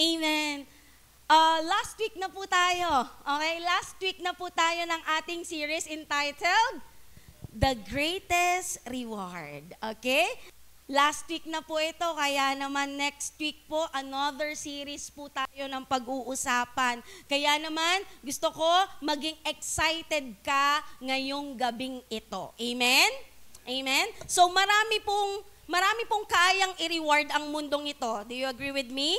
Amen. Last week na po tayo. Okay, last week na po tayo ng ating series entitled The Greatest Reward. Okay? Last week na po ito, kaya naman next week po, another series po tayo ng pag-uusapan. Kaya naman, gusto ko maging excited ka ngayong gabing ito. Amen? Amen? So marami pong kayang i-reward ang mundong ito. Do you agree with me?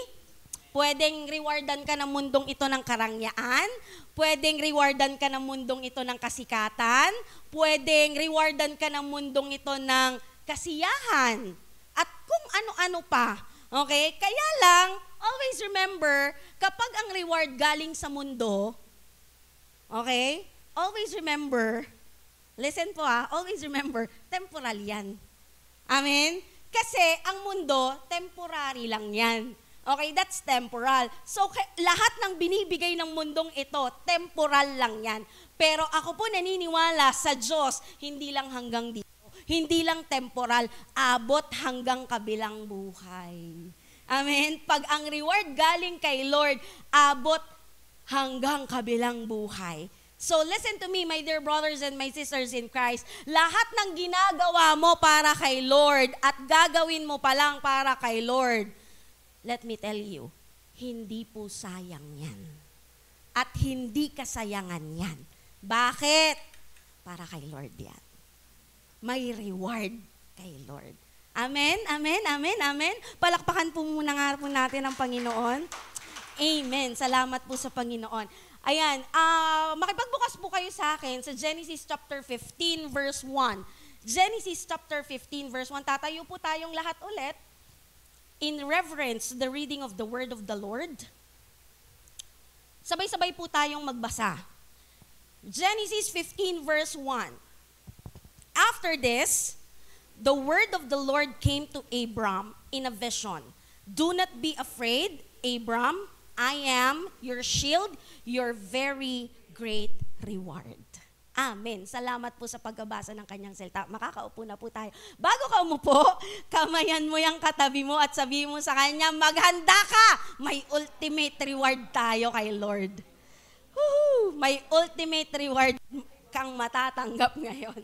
Pwedeng rewardan ka ng mundong ito ng karangyaan, pwedeng rewardan ka ng mundong ito ng kasikatan, pwedeng rewardan ka ng mundong ito ng kasiyahan, at kung ano-ano pa. Okay? Kaya lang, always remember, kapag ang reward galing sa mundo, okay? Always remember, listen po always remember, temporal yan. Amen? Kasi ang mundo, temporary lang yan. Okay, that's temporal. So, lahat ng binibigay ng mundong ito, temporal lang yan. Pero ako po naniniwala sa Diyos, hindi lang hanggang dito. Hindi lang temporal, abot hanggang kabilang buhay. Amen? Pag ang reward galing kay Lord, abot hanggang kabilang buhay. So listen to me, my dear brothers and my sisters in Christ. Lahat ng ginagawa mo para kay Lord at gagawin mo pa lang para kay Lord, let me tell you, hindi po sayang yan. At hindi kasayangan yan. Bakit? Para kay Lord yan. May reward kay Lord. Amen, amen, amen, amen. Palakpakan po muna nga po natin ang Panginoon. Amen. Salamat po sa Panginoon. Ayan, makipagbukas po kayo sa akin sa Genesis chapter 15 verse 1. Genesis chapter 15 verse 1. Tatayo po tayong lahat ulit in reverence to the reading of the word of the Lord. Sabay-sabay po tayong magbasa. Genesis 15 verse 1. After this, the word of the Lord came to Abram in a vision. Do not be afraid, Abram. I am your shield, your very great reward. Amen. Salamat po sa pagbabasa ng kanyang salita. Makakaupo na po tayo. Bago ka umupo, kamayan mo yung katabi mo at sabihin mo sa kanya, maghanda ka! May ultimate reward tayo kay Lord. Woo! May ultimate reward kang matatanggap ngayon.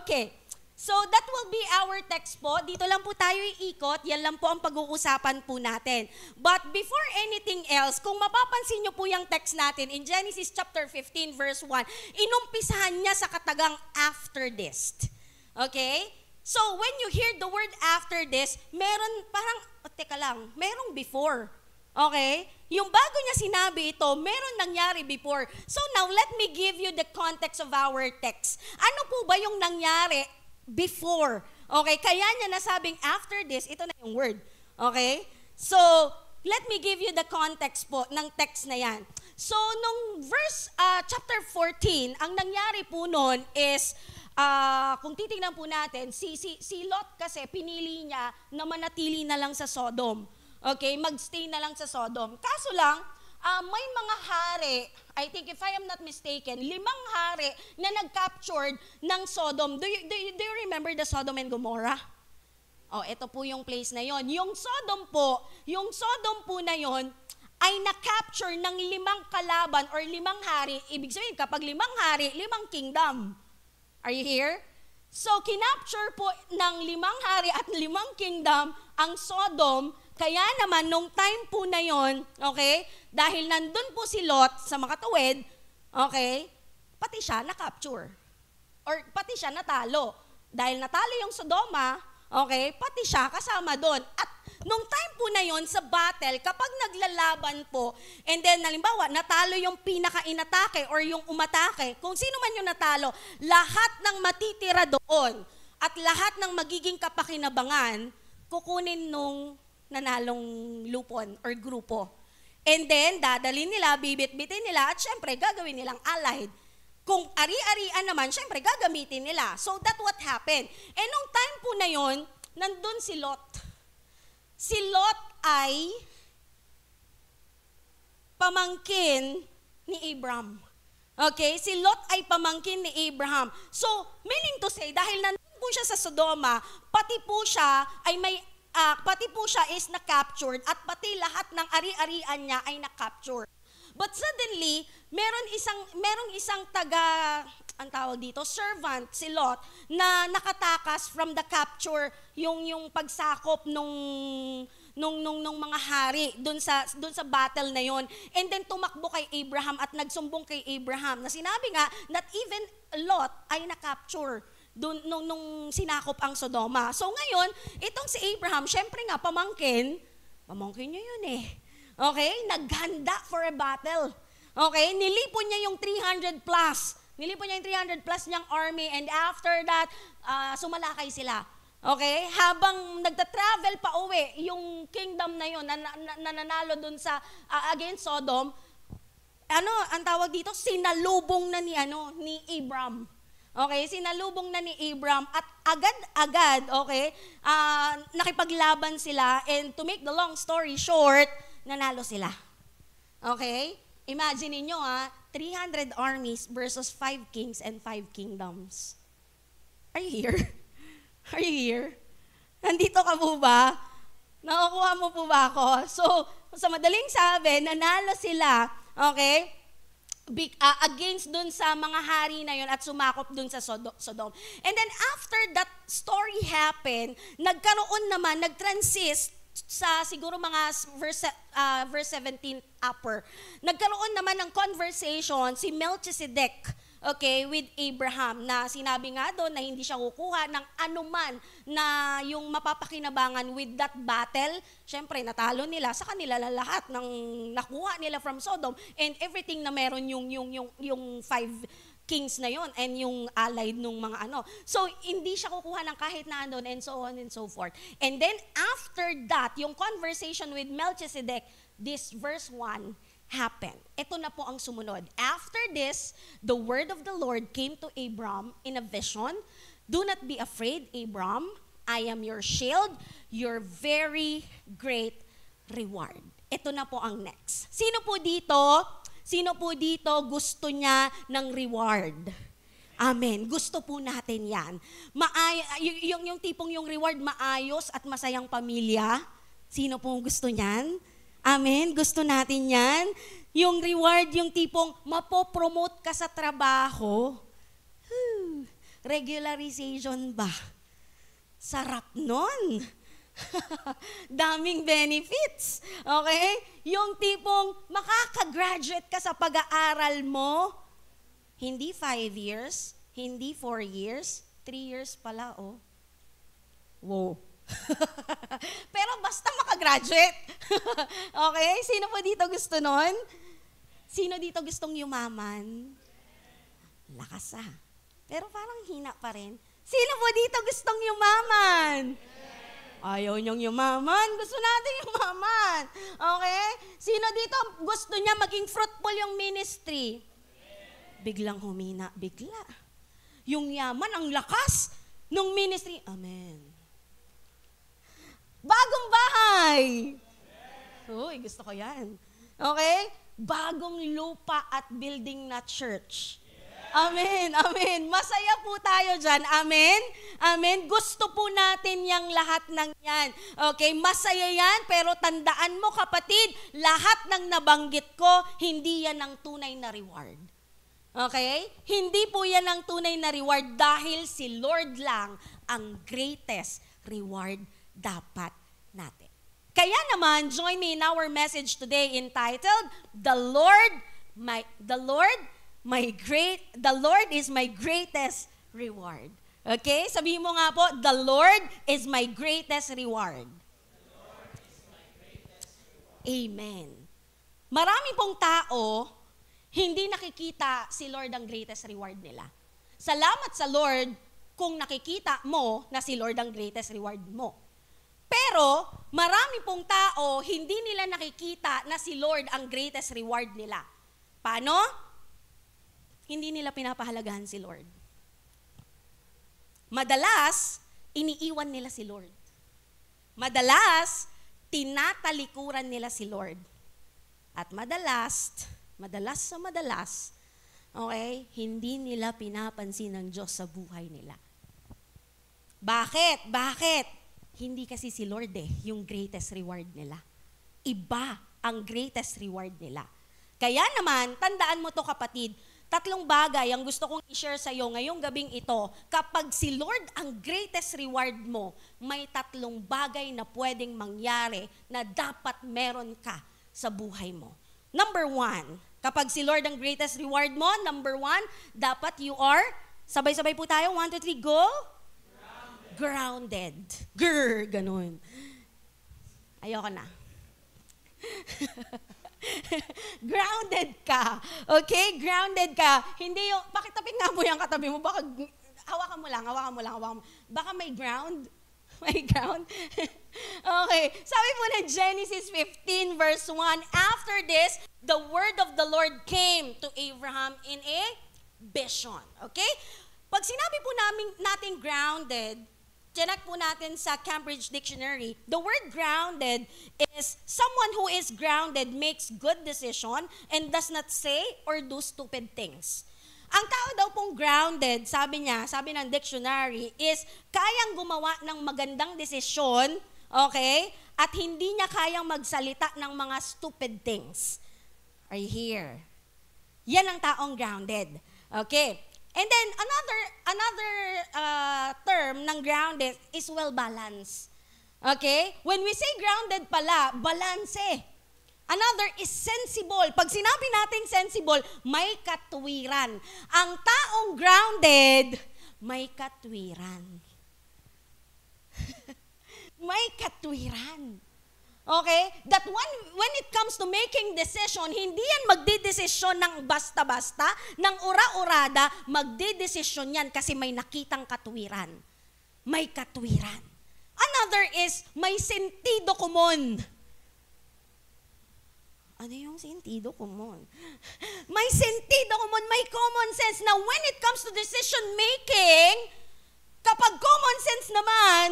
Okay. So that will be our text po. Dito lang po tayo iikot. Yan lang po ang pag-uusapan po natin. But before anything else, kung mapapansin nyo po yung text natin in Genesis chapter 15 verse 1, inumpisahan niya sa katagang after this. Okay? So when you hear the word after this, meron parang, teka lang, merong before. Okay? Yung bago niya sinabi ito, meron nangyari before. So now let me give you the context of our text. Ano po ba yung nangyari before? Okay, kaya niya nasabing after this, ito na yung word. Okay? So, let me give you the context po ng text na yan. So, nung verse, chapter 14, ang nangyari po nun is, kung titingnan po natin, si Lot kasi pinili niya na manatili na lang sa Sodom. Okay, magstay na lang sa Sodom. Kaso lang, may mga hari, I think if I am not mistaken, 5 hari na nag-captured ng Sodom. Do you remember the Sodom and Gomorrah? Oh, ito po yung place na yon. Yung Sodom po na yon ay na-capture ng 5 kalaban or 5 hari. Ibig sabihin, kapag 5 hari, 5 kingdom. Are you here? So, kinapture po ng 5 hari at 5 kingdom ang Sodom. Kaya naman, nung time po na yon, okay, dahil nandun po si Lot sa makatuwid, okay, pati siya na-capture. Or pati siya natalo. Dahil natalo yung Sodoma, okay, pati siya kasama doon. At nung time po na yon sa battle, kapag naglalaban po, and then halimbawa, natalo yung pinaka-inatake or yung umatake, kung sino man yung natalo, lahat ng matitira doon at lahat ng magiging kapakinabangan, kukunin nung nanalong lupon or grupo. And then, dadalhin nila, bibit-bitin nila, at syempre, gagawin nilang allied. Kung ari-arian naman, syempre, gagamitin nila. So, that's what happened. And nung time po na yon, nandun si Lot. Si Lot ay pamangkin ni Abraham. Okay? Si Lot ay pamangkin ni Abraham. So, meaning to say, dahil nandun po siya sa Sodoma, pati po siya ay may pati po siya is na-captured at pati lahat ng ari-arian niya ay na-capture. But suddenly, merong isang ang tawag dito, servant, si Lot, na nakatakas from the capture, yung pagsakop nung mga hari doon sa battle na yon. And then tumakbo kay Abraham at nagsumbong kay Abraham na sinabi nga that even Lot ay na-capture nung sinakop ang Sodoma. So ngayon, itong si Abraham, syempre nga pamangkin niya yun eh. Okay? Naghanda for a battle. Okay? Nilipon niya yung 300 plus niyang army, and after that, sumalakay sila. Okay? Habang nagta-travel pa uwi, yung kingdom na yun, nananalo dun sa, against Sodom, ang tawag dito, sinalubong na ni Abram. Okay? Sinalubong na ni Abram at agad, okay, nakipaglaban sila, and to make the long story short, nanalo sila. Okay? Imagine niyo 300 armies versus 5 kings and 5 kingdoms. Are you here? Are you here? Nandito ka po ba? Nakukuha mo po ba ako? So, sa madaling sabi, nanalo sila, okay, against dun sa mga hari na yun at sumakop dun sa Sodom. And then after that story happened, nag-transist sa siguro mga verse 17 upper. Nagkaroon naman ng conversation si Melchizedek, okay, with Abraham, na sinabi nga doon na hindi siya kukuha ng anuman na yung mapapakinabangan with that battle. Syempre, natalo nila sa kanila lahat ng nakuha nila from Sodom, and everything na meron yung 5 kings na yon and yung allied nung mga So, hindi siya kukuha ng kahit na andon, and so on and so forth. And then, after that, yung conversation with Melchizedek, this verse 1 happened. Ito na po ang sumunod. After this, the word of the Lord came to Abram in a vision. Do not be afraid, Abram. I am your shield, your very great reward. Ito na po ang next. Sino po dito gusto niya ng reward? Amen. Gusto po natin yan. Yung tipong yung reward, maayos at masayang pamilya. Sino po gusto niyan? Amen. Gusto natin yan. Yung reward, yung tipong mapopromote ka sa trabaho. Regularization ba? Sarap nun. Daming benefits. Okay? Yung tipong makakagraduate ka sa pag-aaral mo, hindi 5 years, hindi 4 years, 3 years pala, oh. Wow. Pero basta makagraduate. Okay? Sino po dito gusto nun? Sino dito gustong yumaman? Lakas Pero parang hina pa rin. Sino po dito gustong yumaman? Ayaw niyong yumaman. Gusto natin yumaman. Okay? Sino dito gusto niya maging fruitful yung ministry? Biglang humina. Bigla. Yung yaman, ang lakas ng ministry. Amen. Bagong bahay. Uy, gusto ko yan. Okay? Bagong lupa at building na church. Amen, amen. Masaya po tayo dyan. Amen, amen. Gusto po natin yung lahat ng yan. Okay, masaya yan, pero tandaan mo kapatid, lahat ng nabanggit ko, hindi yan ang tunay na reward. Okay? Hindi po yan ang tunay na reward dahil si Lord lang ang greatest reward dapat natin. Kaya naman, join me in our message today entitled, The Lord is my greatest reward. Okay? Sabihin mo nga po, the Lord is my greatest reward. Amen. Marami pong tao, hindi nakikita si Lord ang greatest reward nila. Salamat sa Lord kung nakikita mo na si Lord ang greatest reward mo. Pero, marami pong tao, hindi nila nakikita na si Lord ang greatest reward nila. Paano? Hindi nila pinapahalagahan si Lord. Madalas, iniiwan nila si Lord. Madalas, tinatalikuran nila si Lord. At madalas, okay, hindi nila pinapansin ng Diyos sa buhay nila. Bakit? Hindi kasi si Lord yung greatest reward nila. Iba ang greatest reward nila. Kaya naman, tandaan mo to kapatid, 3 bagay ang gusto kong i-share sa iyo ngayong gabing ito. Kapag si Lord ang greatest reward mo, may 3 bagay na pwedeng mangyari na dapat meron ka sa buhay mo. Number 1, kapag si Lord ang greatest reward mo, number 1, dapat you are, sabay-sabay po tayo, 1, 2, 3, go? Grounded. Ganun. Ayoko na. Grounded ka. Okay? Grounded ka. Hindi yung, pakitapin nga mo yung katabi mo, baka, hawakan mo lang. Baka may ground. May ground. Okay. Sabi po na Genesis 15 verse 1, after this, the word of the Lord came to Abraham in a vision. Okay? Pag sinabi po natin grounded, check po natin sa Cambridge Dictionary, the word grounded is someone who is grounded makes good decision and does not say or do stupid things. Ang tao daw pong grounded, sabi ng dictionary, is kayang gumawa ng magandang desisyon, okay? At hindi niya kayang magsalita ng mga stupid things. Are you here? Yan ang taong grounded. Okay. And then another term ng grounded is well-balanced. Okay? When we say grounded pala, balance eh. Another is sensible. Pag sinabi natin sensible, may katwiran. Ang taong grounded, may katwiran. May katwiran. Okay? That when it comes to making decision, hindi yan magdidesisyon ng basta-basta, ng ura-urada, magdidesisyon yan kasi may nakitang katwiran. May katwiran. Another is, may sentido komon. Ano yung sentido komon? May sentido komon, may common sense na when it comes to decision making, kapag common sense naman,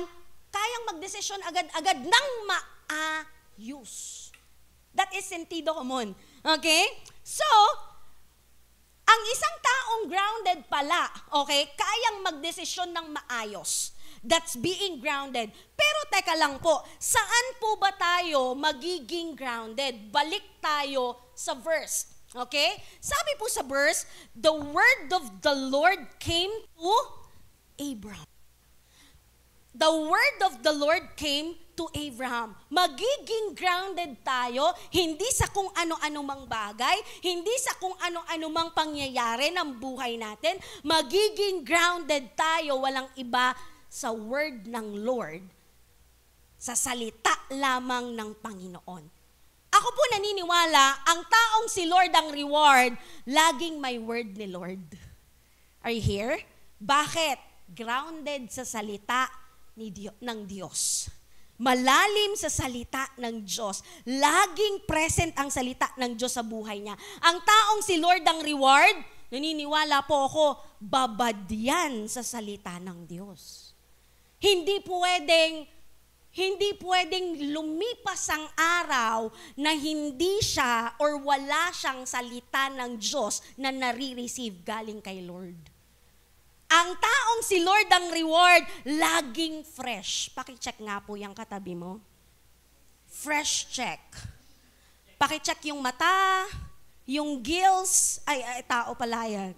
kayang magdesisyon agad-agad ng maayos. That is sentido komon. Okay? So, ang isang taong grounded pala, okay, kayang magdesisyon ng maayos. That's being grounded. Pero teka lang po, saan po ba tayo magiging grounded? Balik tayo sa verse. Okay? Sabi po sa verse, the word of the Lord came to Abraham. The word of the Lord came to Abraham. Magiging grounded tayo, hindi sa kung ano-ano mang bagay, hindi sa kung ano-ano mang pangyayari ng buhay natin. Magiging grounded tayo, walang iba sa word ng Lord, sa salita lamang ng Panginoon. Ako po naniniwala, ang taong si Lord ang reward, laging may word ni Lord. Are you here? Bakit? Grounded sa salita ng Diyos. Malalim sa salita ng Diyos. Laging present ang salita ng Diyos sa buhay niya. Ang taong si Lord ang reward, naniniwala po ako, babad yan sa salita ng Diyos. Hindi pwedeng lumipas ang araw na hindi siya or wala siyang salita ng Diyos na nare-receive galing kay Lord. Ang taong si Lord ang reward, laging fresh. Pakicheck nga po yung katabi mo. Fresh check. Pakicheck yung mata, yung gills. Ay, tao pala yan.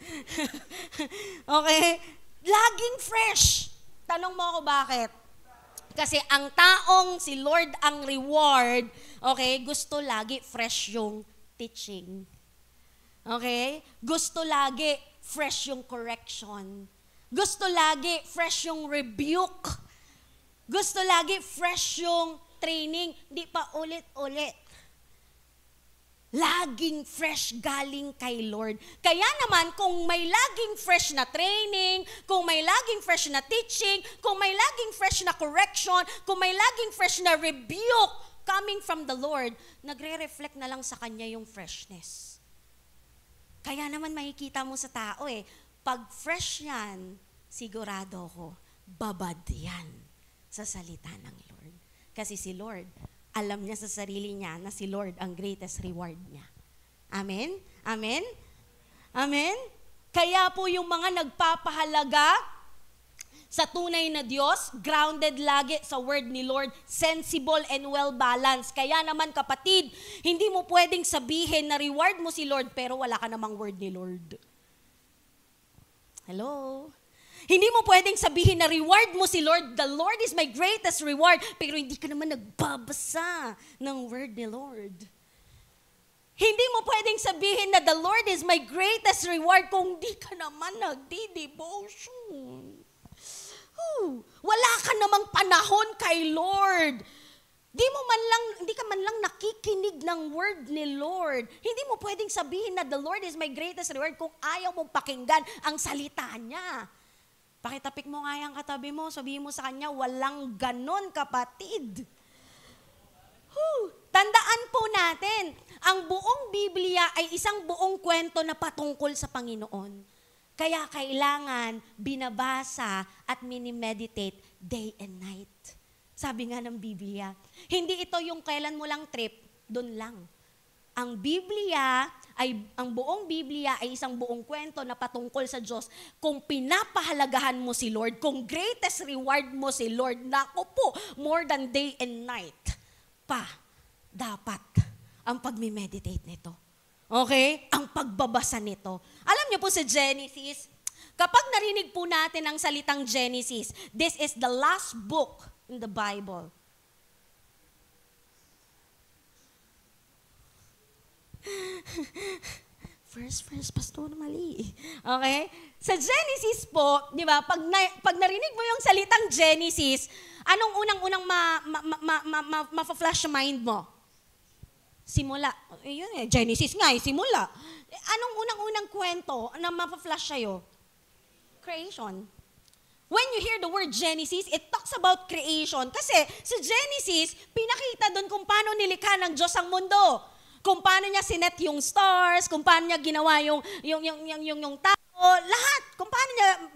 Okay? Laging fresh. Tanong mo ako bakit? Kasi ang taong si Lord ang reward, okay, gusto lagi fresh yung teaching. Okay? Gusto lagi fresh yung correction. Gusto lagi fresh yung rebuke. Gusto lagi fresh yung training. Di pa ulit-ulit. Laging fresh galing kay Lord. Kaya naman, kung may laging fresh na training, kung may laging fresh na teaching, kung may laging fresh na correction, kung may laging fresh na rebuke coming from the Lord, nagre-reflect na lang sa Kanya yung freshness. Kaya naman makikita mo sa tao pag fresh yan, sigurado ko, babad yan sa salita ng Lord. Kasi si Lord, alam niya sa sarili niya na si Lord ang greatest reward niya. Amen? Amen? Amen? Kaya po yung mga nagpapahalaga Sa tunay na Diyos, grounded lagi sa word ni Lord, sensible and well-balanced. Kaya naman kapatid, hindi mo pwedeng sabihin na reward mo si Lord pero wala ka namang word ni Lord. Hello? Hindi mo pwedeng sabihin na reward mo si Lord, the Lord is my greatest reward, pero hindi ka naman nagbabasa ng word ni Lord. Hindi mo pwedeng sabihin na the Lord is my greatest reward kung di ka naman nagdi-devotion. Wala ka namang panahon kay Lord. Hindi ka man lang nakikinig ng word ni Lord. Hindi mo pwedeng sabihin na the Lord is my greatest reward kung ayaw mong pakinggan ang salita niya. Pakitapik mo nga yung katabi mo, sabihin mo sa kanya, walang ganon kapatid. Tandaan po natin, ang buong Biblia ay isang buong kwento na patungkol sa Panginoon. Kaya kailangan binabasa at minimeditate day and night. Sabi nga ng Biblia, hindi ito yung kailan mo lang trip, dun lang. Ang buong Biblia ay isang buong kwento na patungkol sa Diyos. Kung pinapahalagahan mo si Lord, kung greatest reward mo si Lord, naku po, more than day and night pa, dapat ang pagmi-meditate nito. Okay? Ang pagbabasa nito. Alam niyo po sa Genesis, kapag narinig po natin ang salitang Genesis, this is the last book in the Bible. First, pastor, mali. Okay? Sa Genesis po, di ba, pag narinig mo yung salitang Genesis, anong unang-unang ma-flash mind mo? Simula. Yun Genesis nga simula. Anong unang-unang kwento na mapa-flash sa'yo? Creation. When you hear the word Genesis, it talks about creation. Kasi sa Genesis, pinakita doon kung paano nilikha ng Diyos ang mundo. Kung paano niya sinet yung stars, kung paano niya ginawa yung tao, lahat. Kung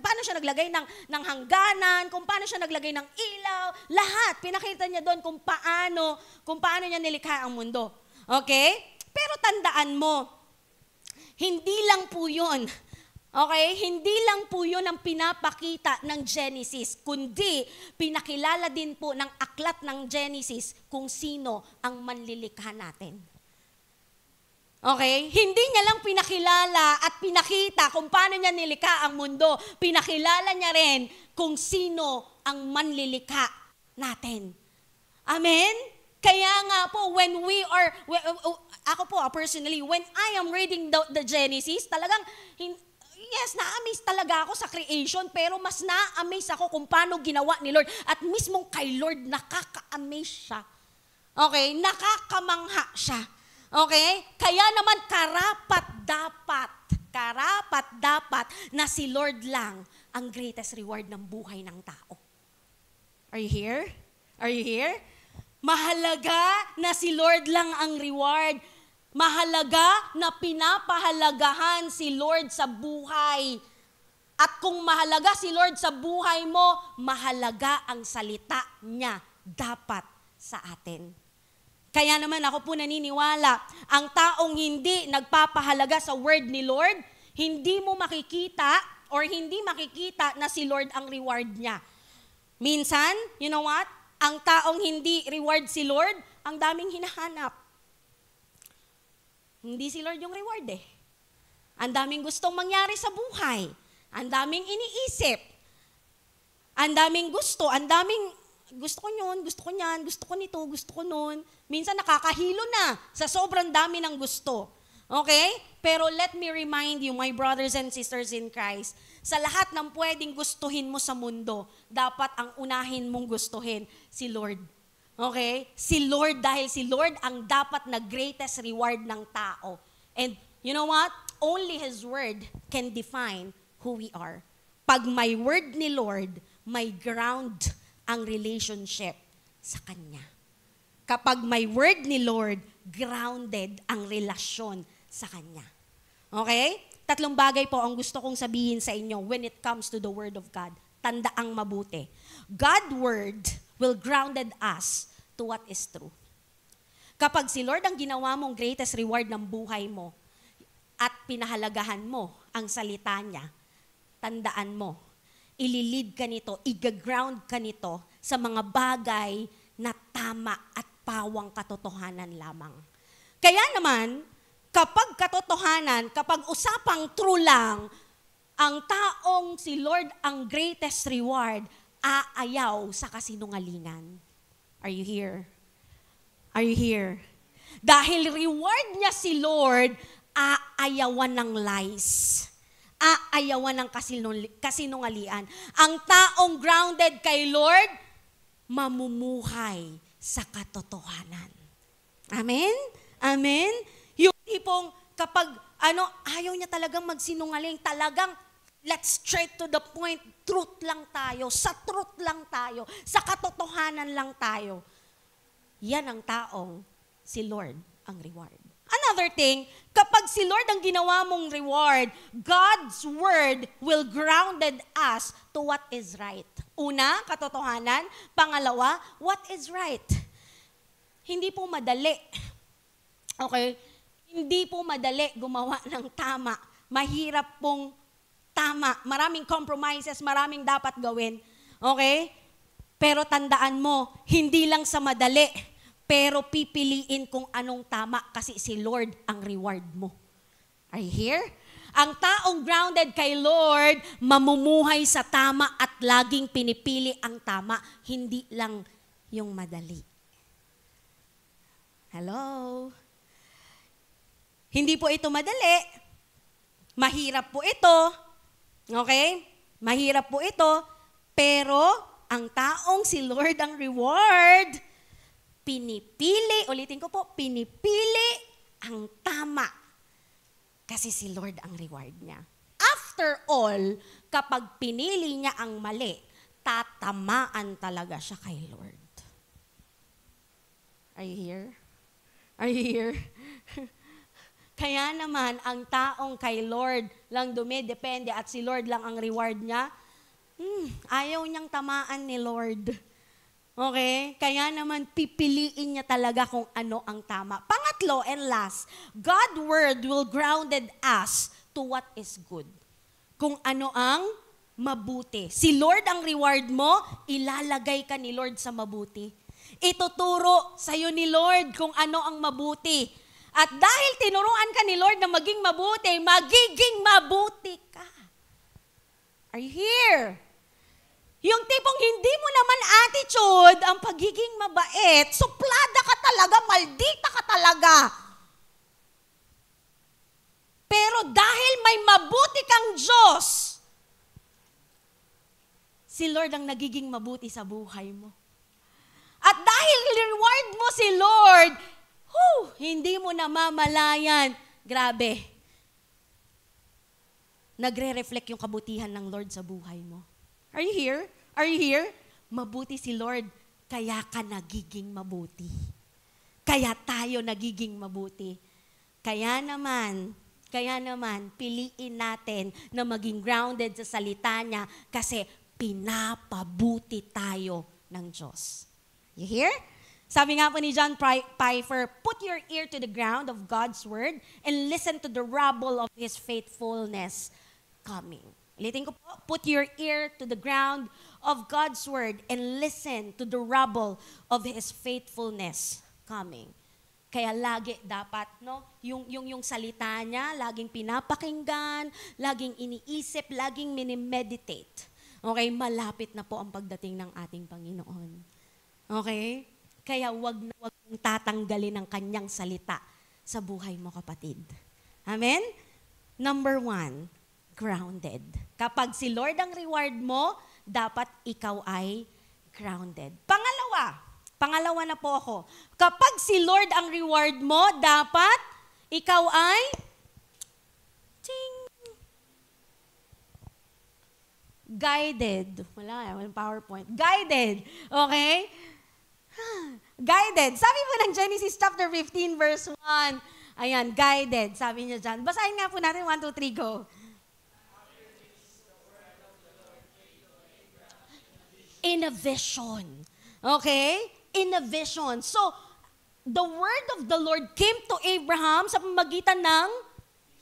paano siya naglagay ng hangganan, kung paano siya naglagay ng ilaw, lahat. Pinakita niya doon kung paano niya nilikha ang mundo. Okay? Pero tandaan mo, hindi lang po yun. Okay? Hindi lang po yun ang pinapakita ng Genesis, kundi pinakilala din po ng aklat ng Genesis kung sino ang manlilikha natin. Okay? Hindi niya lang pinakilala at pinakita kung paano niya nilikha ang mundo. Pinakilala niya rin kung sino ang manlilikha natin. Amen? Kaya nga po, ako po personally, when I am reading the Genesis, talagang, yes, na-amaze talaga ako sa creation, pero mas na-amaze ako kung paano ginawa ni Lord. At mismong kay Lord, nakaka-amaze siya. Okay? Nakakamangha siya. Okay? Kaya naman karapat-dapat na si Lord lang ang greatest reward ng buhay ng tao. Are you here? Are you here? Mahalaga na si Lord lang ang reward. Mahalaga na pinapahalagahan si Lord sa buhay. At kung mahalaga si Lord sa buhay mo, mahalaga ang salita niya dapat sa atin. Kaya naman ako po naniniwala, ang taong hindi nagpapahalaga sa word ni Lord, hindi mo makikita or hindi makikita na si Lord ang reward niya. Minsan, you know what? Ang taong hindi reward si Lord, ang daming hinahanap. Hindi si Lord yung reward eh. Ang daming gustong mangyari sa buhay. Ang daming iniisip. Ang daming gusto ko yun, gusto ko niyan, gusto ko nito, gusto ko nun. Minsan nakakahilo na sa sobrang dami ng gusto. Okay? Pero let me remind you, my brothers and sisters in Christ, sa lahat ng pwedeng gustuhin mo sa mundo, dapat ang unahin mong gustuhin si Lord. Okay? Si Lord, dahil si Lord ang dapat na greatest reward ng tao. And you know what? Only His word can define who we are. Pag may word ni Lord, may ground ang relationship sa Kanya. Kapag may word ni Lord, grounded ang relasyon sa Kanya. Okay? 3 bagay po ang gusto kong sabihin sa inyo when it comes to the Word of God. Tandaang mabuti. God's Word will grounded us to what is true. Kapag si Lord ang ginawa mong greatest reward ng buhay mo at pinahalagahan mo ang salita niya, tandaan mo, ililid ka nito, igaground ka nito sa mga bagay na tama at pawang katotohanan lamang. Kaya naman, kapag katotohanan, kapag usapang true lang, ang taong si Lord ang greatest reward, aayaw sa kasinungalingan. Are you here? Are you here? Dahil reward niya si Lord, aayawan ng lies. Aayawan ng kasinungalian. Ang taong grounded kay Lord, mamumuhay sa katotohanan. Amen? Amen? Yung tipong kapag ayaw niya talagang magsinungaling, talagang let's straight to the point, truth lang tayo, sa truth lang tayo, sa katotohanan lang tayo. Yan ang taong si Lord ang reward. Another thing, kapag si Lord ang ginawa mong reward, God's word will grounded us to what is right. Una, katotohanan. Pangalawa, what is right. Hindi po madali. Okay? Hindi po madali gumawa ng tama. Mahirap pong tama. Maraming compromises, maraming dapat gawin. Okay? Pero tandaan mo, hindi lang sa madali, pero pipiliin kung anong tama kasi si Lord ang reward mo. Are you here? Ang taong grounded kay Lord, mamumuhay sa tama at laging pinipili ang tama, hindi lang yung madali. Hello? Hindi po ito madali. Mahirap po ito. Okay? Mahirap po ito. Pero ang taong si Lord ang reward, pinipili, ulitin ko po, pinipili ang tama. Kasi si Lord ang reward niya. After all, kapag pinili niya ang mali, tatamaan talaga siya kay Lord. Are you here? Are you here? Kaya naman, ang taong kay Lord lang dumidepende at si Lord lang ang reward niya, ayaw niyang tamaan ni Lord. Okay? Kaya naman, pipiliin niya talaga kung ano ang tama. Pangatlo and last, God's word will grounded us to what is good. Kung ano ang mabuti. Si Lord ang reward mo, ilalagay ka ni Lord sa mabuti. Ituturo sa'yo ni Lord kung ano ang mabuti. At dahil tinuruan ka ni Lord na maging mabuti ka. Are you here? Yung tipong hindi mo naman attitude ang pagiging mabait, suplada ka talaga, maldita ka talaga. Pero dahil may mabuti kang Diyos, si Lord ang nagiging mabuti sa buhay mo. At dahil reward mo si Lord, hindi mo namamalayan. Grabe. Nagre-reflect yung kabutihan ng Lord sa buhay mo. Are you here? Are you here? Mabuti si Lord, kaya ka nagiging mabuti. Kaya tayo nagiging mabuti. Kaya naman, piliin natin na maging grounded sa salita niya kasi pinapabuti tayo ng Diyos. You hear? Sabi nga po ni John Piper, put your ear to the ground of God's word and listen to the rubble of His faithfulness coming. Ulitin ko po, put your ear to the ground of God's word and listen to the rubble of His faithfulness coming. Kaya lagi dapat, yung salita niya, laging pinapakinggan, laging iniisip, laging minimeditate. Okay, malapit na po ang pagdating ng ating Panginoon. Okay? Kaya wag mong tatanggalin ang kanyang salita sa buhay mo, kapatid. Amen? Number 1, grounded. Kapag si Lord ang reward mo, dapat ikaw ay grounded. Pangalawa na po ako. Kapag si Lord ang reward mo, dapat ikaw ay guided. Walang PowerPoint. Guided. Okay? Guided. Sabi po ng Genesis chapter 15 verse 1. Ayan, guided. Sabi niya dyan. Basahin nga po natin. 1, 2, 3, go. In a vision. Okay? In a vision. So, the word of the Lord came to Abraham sa pamamagitan ng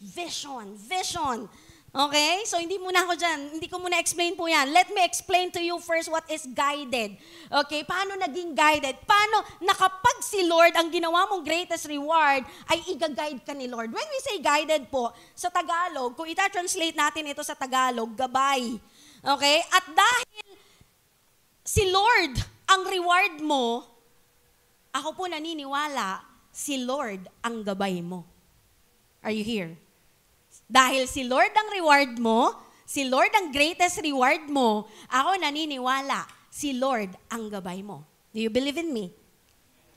vision. Vision. Okay? So, hindi muna ako dyan. Hindi ko muna explain po yan. Let me explain to you first what is guided. Okay? Paano naging guided? Paano na kapag si Lord, ang ginawa mong greatest reward, ay i-guide ka ni Lord. When we say guided po, sa Tagalog, kung ita-translate natin ito sa Tagalog, gabay. Okay? At dahil si Lord ang reward mo, ako po naniniwala, si Lord ang gabay mo. Are you here? Dahil si Lord ang reward mo, si Lord ang greatest reward mo, ako naniniwala, si Lord ang gabay mo. Do you believe in me?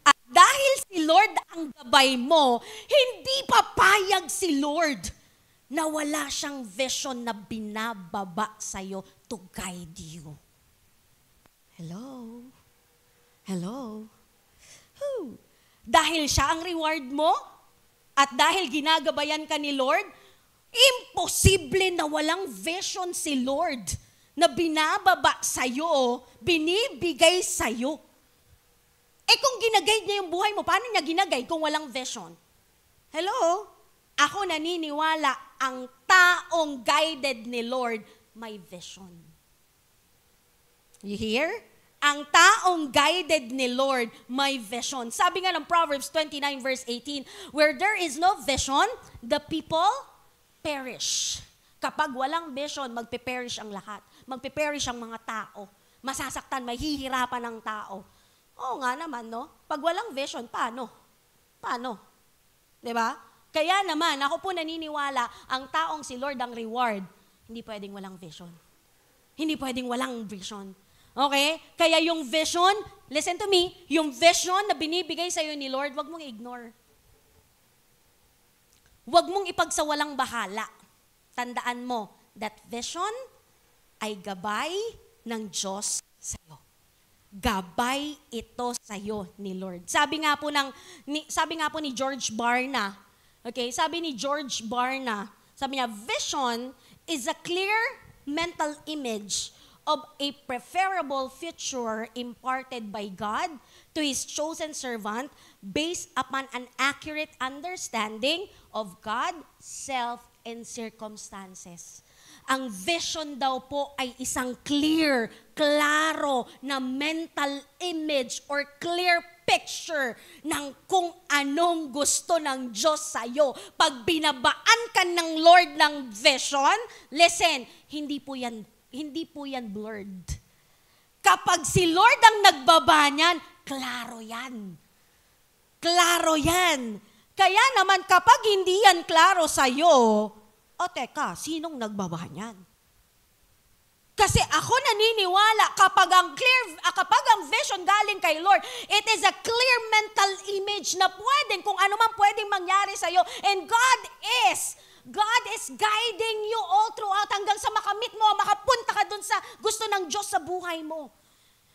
At dahil si Lord ang gabay mo, hindi papayag si Lord na wala siyang vision na binababa sa'yo to guide you. Hello? Hello? Whew. Dahil siya ang reward mo, at dahil ginagabayan ka ni Lord, imposible na walang vision si Lord na binababa sa'yo, binibigay sa'yo. Eh kung ginagay niya yung buhay mo, paano niya ginagay kung walang vision? Hello? Ako naniniwala, ang taong guided ni Lord, may vision. You hear? Ang taong guided ni Lord, may vision. Sabi nga ng Proverbs 29 verse 18, where there is no vision, the people perish. Kapag walang vision, magpe-perish ang lahat. Magpe-perish ang mga tao. Masasaktan, mahihirapan ang tao. Oo nga naman, no? Pag walang vision, paano? Paano? Diba? Kaya naman, ako po naniniwala, ang taong si Lord ang reward, hindi pwedeng walang vision. Hindi pwedeng walang vision. Okay? Kaya yung vision, listen to me, yung vision na binibigay sa'yo ni Lord, wag mong ignore. Huwag mong ipagsawalang bahala. Tandaan mo, that vision ay gabay ng Diyos sa'yo. Gabay ito sa'yo ni Lord. Sabi nga po ni George Barna, okay, sabi ni George Barna, sabi niya, vision is a clear mental image of a preferable future imparted by God to His chosen servant based upon an accurate understanding of God, self, and circumstances. Ang vision daw po ay isang clear, klaro na mental image or clear picture ng kung anong gusto ng Diyos sa'yo. Pag binabaan ka ng Lord ng vision, listen, hindi po yan blurred. Kapag si Lord ang nagbaba niyan, klaro yan. Klaro yan. Kaya naman kapag hindi yan klaro sa'yo, o teka, sinong nagbaba niyan? Kasi ako naniniwala kapag ang vision galing kay Lord, it is a clear mental image na pwedeng, kung ano man pwedeng mangyari sa'yo. And God is guiding you all throughout hanggang sa makamit mo, makapunta ka dun sa gusto ng Diyos sa buhay mo.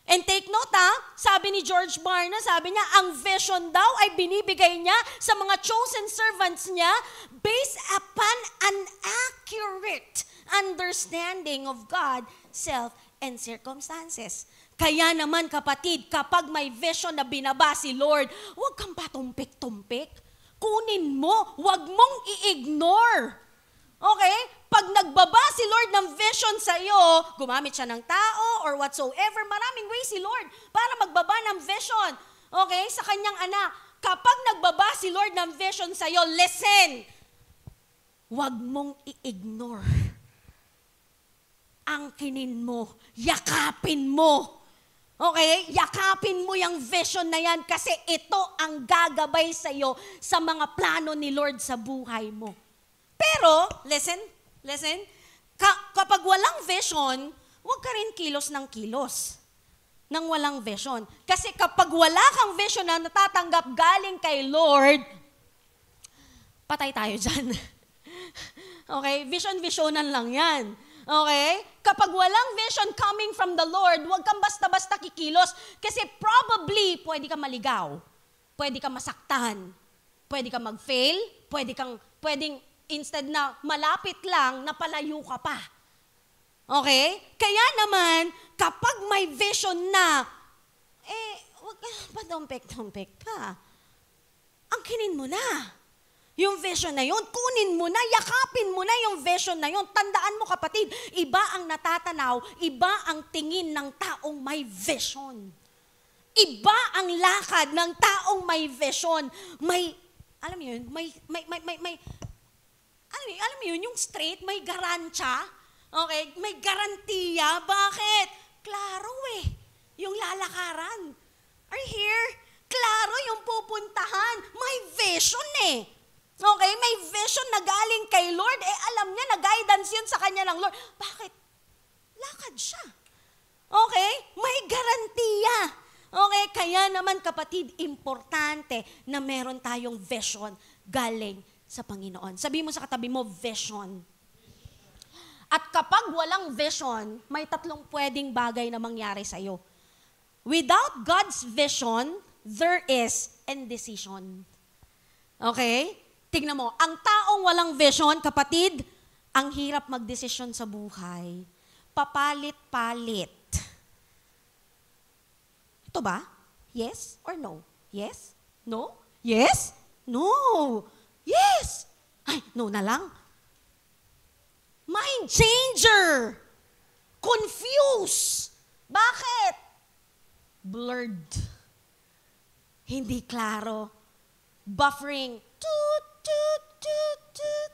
And take note sabi ni George Barna, sabi niya, ang vision daw ay binibigay niya sa mga chosen servants niya based upon an accurate understanding of God, self, and circumstances. Kaya naman kapatid, kapag may vision na binaba si Lord, huwag kang patumpik-tumpik. Kunin mo, huwag mong i-ignore. Okay? Pag nagbaba si Lord ng vision sa iyo, gumamit siya ng tao or whatsoever, maraming ways si Lord para magbaba ng vision. Okay? Sa kanyang anak. Kapag nagbaba si Lord ng vision sa iyo, listen, huwag mong i-ignore. Angkinin mo, yakapin mo. Okay? Yakapin mo yung vision na yan kasi ito ang gagabay sa iyo sa mga plano ni Lord sa buhay mo. Pero, listen, kapag walang vision, huwag ka rin kilos ng kilos nang walang vision. Kasi kapag wala kang vision na natatanggap galing kay Lord, patay tayo dyan. Okay? Vision-visionan lang yan. Okay? Kapag walang vision coming from the Lord, huwag kang basta-basta kikilos. Kasi probably, pwede ka maligaw. Pwede ka masaktan. Pwede ka mag-fail. Pwedeng instead na malapit lang, napalayo ka pa. Okay? Kaya naman, kapag may vision na, huwag ka patumpik-tumpik pa. Angkinin mo na. Yung vision na yun. Kunin mo na, yakapin mo na yung vision na yun. Tandaan mo kapatid, iba ang natatanaw, iba ang tingin ng taong may vision. Iba ang lakad ng taong may vision. May, alam mo yun, alam mo yun, yung straight, may garansya. Okay? May garantiya. Bakit? Klaro yung lalakaran. Are you here? Klaro yung pupuntahan. May vision Okay? May vision na galing kay Lord. Alam niya na guidance yun sa kanya ng Lord. Bakit? Lakad siya. Okay? May garantiya. Okay? Kaya naman kapatid, importante na meron tayong vision galing sa Panginoon. Sabi mo sa katabi mo, vision. At kapag walang vision, may tatlong pwedeng bagay na mangyari sa'yo. Without God's vision, there is indecision. Okay? Tignan mo, ang taong walang vision, kapatid, ang hirap magdesisyon sa buhay. Papalit-palit. Ito ba? Yes or no? Yes? No? Yes? No. Yes! Ay, no na lang. Mind changer. Confused. Bakit? Blurred. Hindi klaro. Buffering. Toot, toot, toot, toot.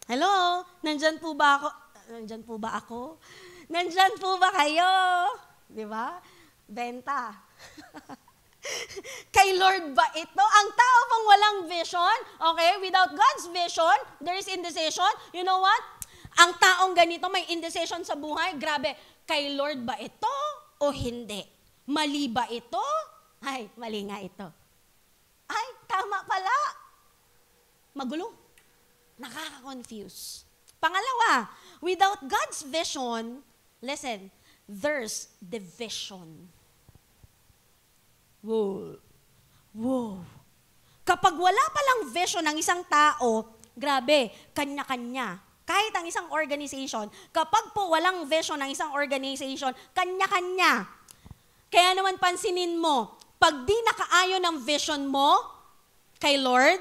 Hello? Nandyan po ba ako? Nandyan po ba ako? Nandyan po ba kayo? Di ba? Benta. Kay Lord ba ito? Ang tao pang walang vision, okay, without God's vision, there is indecision. You know what? Ang taong ganito may indecision sa buhay, grabe, kay Lord ba ito o hindi? Mali ba ito? Ay, mali nga ito. Ay, tama pala. Magulo. Nakaka-confuse. Pangalawa, without God's vision, listen, there's division. Wow. Kapag wala palang vision ng isang tao, grabe, kanya-kanya. Kahit ang isang organization, kapag po walang vision ng isang organization, kanya-kanya. Kaya naman pansinin mo, pag di nakaayon ang vision mo kay Lord,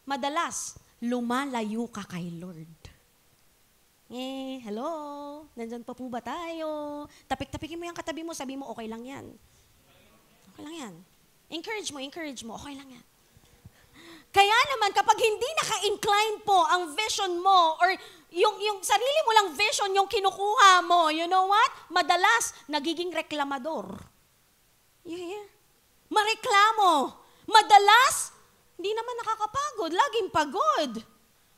madalas, lumalayo ka kay Lord. Hello? Nandyan pa po ba tayo? Tapik-tapikin mo yung katabi mo, sabi mo, okay lang yan. Okay lang yan. Encourage mo, okay lang yan. Kaya naman, kapag hindi naka-incline po ang vision mo or yung sarili mo lang vision, yung kinukuha mo, you know what? Madalas, nagiging reklamador. You hear? Mareklamo. Madalas, hindi naman nakakapagod, laging pagod.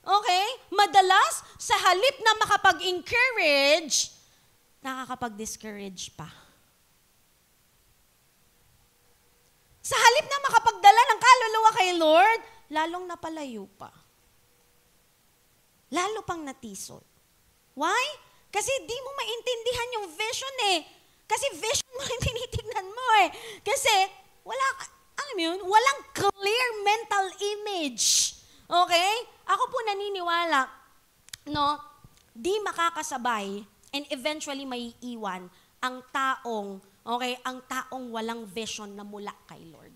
Okay? Madalas, sa halip na makapag-encourage, nakakapag-discourage pa. Sa halip na makapagdala ng kaluluwa kay Lord, lalong napalayo pa. Lalo pang natisod. Why? Kasi di mo maintindihan yung vision Kasi vision mo rin tinitignan mo Kasi wala, alam mo yun, walang clear mental image. Okay? Ako po naniniwala, no, di makakasabay and eventually may iwan ang taong walang vision na mula kay Lord.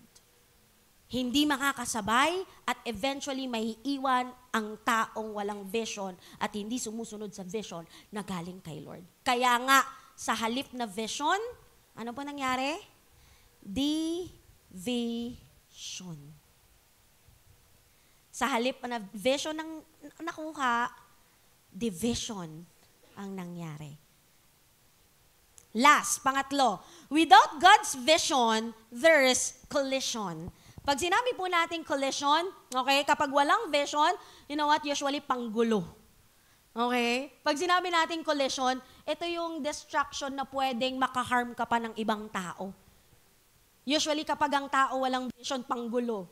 Hindi makakasabay at eventually may iwan ang taong walang vision at hindi sumusunod sa vision na galing kay Lord. Kaya nga, sa halip na vision, ano po nangyari? Division. Sa halip na vision ng nakuha, division ang nangyari. Last, pangatlo, without God's vision, there is collision. Pag sinabi po natin collision, okay, kapag walang vision, you know what, usually panggulo. Okay? Pag sinabi natin collision, ito yung destruction na pwedeng makaharm ka pa ng ibang tao. Usually kapag ang tao walang vision, panggulo.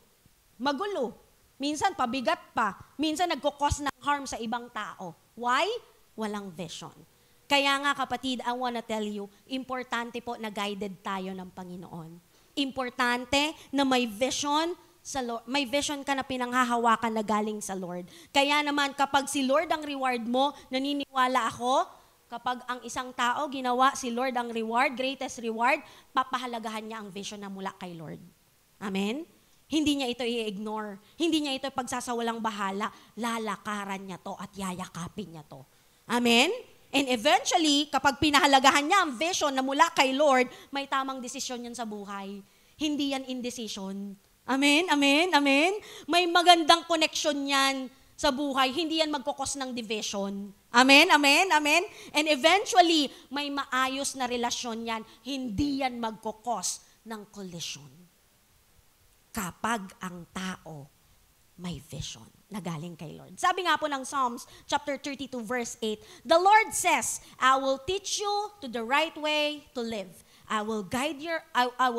Magulo. Minsan pabigat pa. Minsan nagkukos ng harm sa ibang tao. Why? Walang vision. Kaya nga kapatid, I wanna tell you, importante po na guided tayo ng Panginoon. Importante na may vision sa Lord, may vision ka na pinanghahawakan na galing sa Lord. Kaya naman kapag si Lord ang reward mo, naniniwala ako, kapag ang isang tao ginawa si Lord ang reward, greatest reward, papahalagahan niya ang vision na mula kay Lord. Amen? Hindi niya ito i-ignore. Hindi niya ito pagsasawalang bahala. Lalakaran niya to at yayakapin niya to. Amen? And eventually, kapag pinahalagahan niya ang vision na mula kay Lord, may tamang desisyon yan sa buhay. Hindi yan indecision. Amen? Amen? Amen? May magandang connection yan sa buhay. Hindi yan magkukos ng division. Amen? Amen? Amen? And eventually, may maayos na relasyon yan. Hindi yan magkukos ng collision. Kapag ang tao may vision na galing kay Lord. Sabi nga po ng Psalms chapter 32 verse 8, the Lord says, I will teach you to the right way to live. I will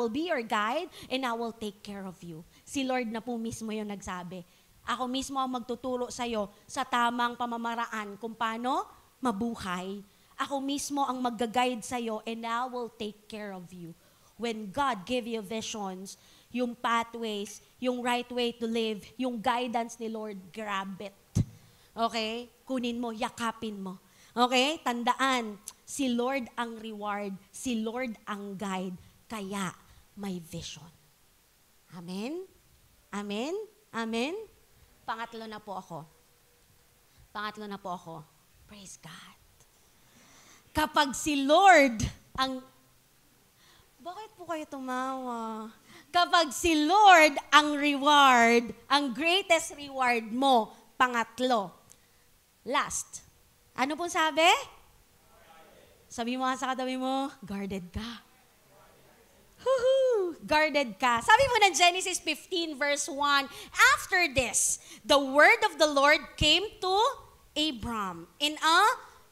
be your guide and I will take care of you. Si Lord na po mismo yung nagsabi. Ako mismo ang magtuturo sa iyo sa tamang pamamaraan kung paano mabuhay. Ako mismo ang mag-guide sa iyo and I will take care of you. When God gave you visions, yung pathways, yung right way to live, yung guidance ni Lord, grab it. Okay? Kunin mo, yakapin mo. Okay? Tandaan, si Lord ang reward, si Lord ang guide, kaya may vision. Amen? Amen? Amen? Pangatlo na po ako. Praise God. Kapag si Lord ang... Bakit po kayo tumawa? Kapag si Lord ang reward, ang greatest reward mo, pangatlo. Last. Ano pong sabi? Sabi mo sa katabi mo, guarded ka. Guarded ka. Sabi mo na Genesis 15 verse 1, after this, the word of the Lord came to Abram in a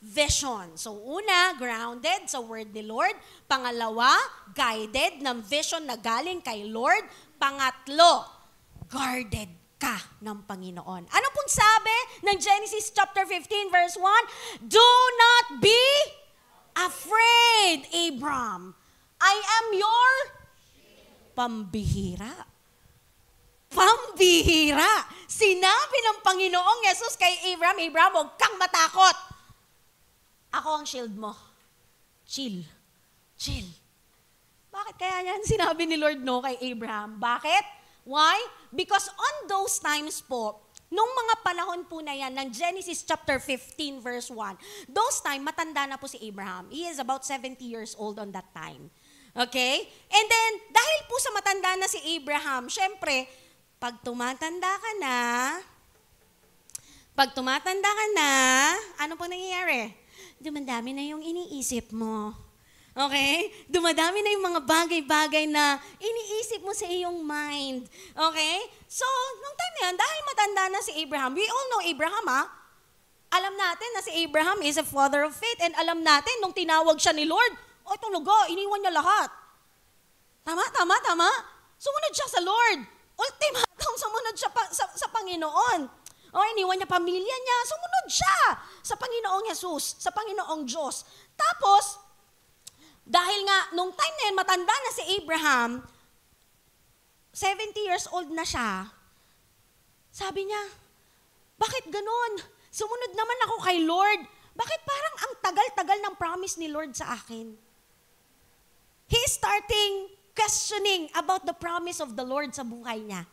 vision. So una, grounded sa word ni Lord. Pangalawa, guided ng vision na galing kay Lord. Pangatlo, guarded ka ng Panginoon. Ano pong sabi ng Genesis chapter 15 verse 1? Do not be afraid, Abram. I am your pambihira. Pambihira. Sinabi ng Panginoong Yesus kay Abram, huwag kang matakot. Ako ang shield mo. Chill. Bakit kaya yan sinabi ni Lord no kay Abraham? Bakit? Why? Because on those times po, nung mga panahon po na yan, ng Genesis chapter 15 verse 1, those time, matanda na po si Abraham. He is about 70 years old on that time. Okay? And then, dahil po sa matanda na si Abraham, syempre, pag tumatanda ka na, ano po nangyayari? Dumadami na yung iniisip mo. Okay? Dumadami na yung mga bagay-bagay na iniisip mo sa iyong mind. Okay? So, nung time na yan, dahil matanda na si Abraham, we all know Abraham, alam natin na si Abraham is a father of faith and alam natin, nung tinawag siya ni Lord, talaga, iniwan niya lahat. Tama? Sumunod siya sa Lord. Ultimatum, sumunod siya sa Panginoon. Iniwan niya pamilya niya, sumunod siya sa Panginoong Jesus, sa Panginoong Diyos. Tapos, dahil nga, nung time na yun, matanda na si Abraham, 70 years old na siya, sabi niya, bakit ganun? Sumunod naman ako kay Lord. Bakit parang ang tagal-tagal ng promise ni Lord sa akin? He is starting questioning about the promise of the Lord sa buhay niya.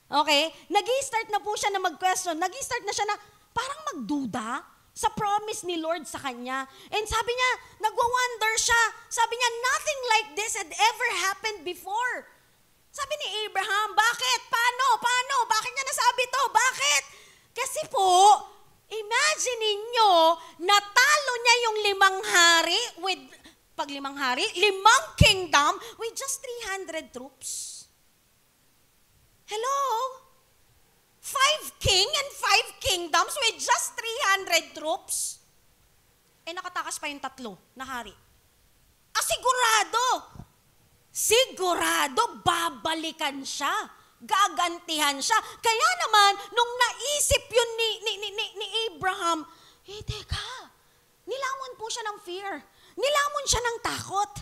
Okay? Nag-i-start na po siya na mag-question. Nag-i-start na siya na parang magduda sa promise ni Lord sa kanya. And sabi niya, nagwa-wonder siya. Sabi niya, nothing like this had ever happened before. Sabi ni Abraham, bakit? Paano? Bakit niya nasabi to? Bakit? Kasi po, imagine ninyo, natalo niya yung 5 hari with, 5 kingdom with just 300 troops. Hello? 5 king and 5 kingdoms with just 300 troops? Nakatakas pa yung 3 na hari. Sigurado, babalikan siya. Gagantihan siya. Kaya naman, nung naisip yun ni Abraham, teka, nilamon po siya ng fear. Nilamon siya ng takot.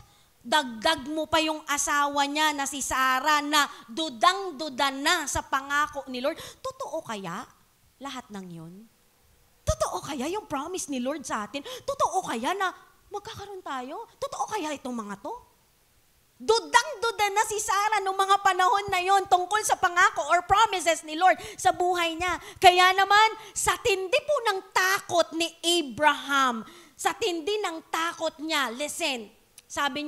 Dagdag mo pa yung asawa niya na si Sarah na dudang-duda na sa pangako ni Lord. Totoo kaya lahat ng yun? Totoo kaya yung promise ni Lord sa atin? Totoo kaya na magkakaroon tayo? Totoo kaya itong mga to? Dudang-duda na si Sarah noong mga panahon na yon tungkol sa pangako or promises ni Lord sa buhay niya. Kaya naman, sa tindi po ng takot ni Abraham, sa tindi ng takot niya, listen, sabi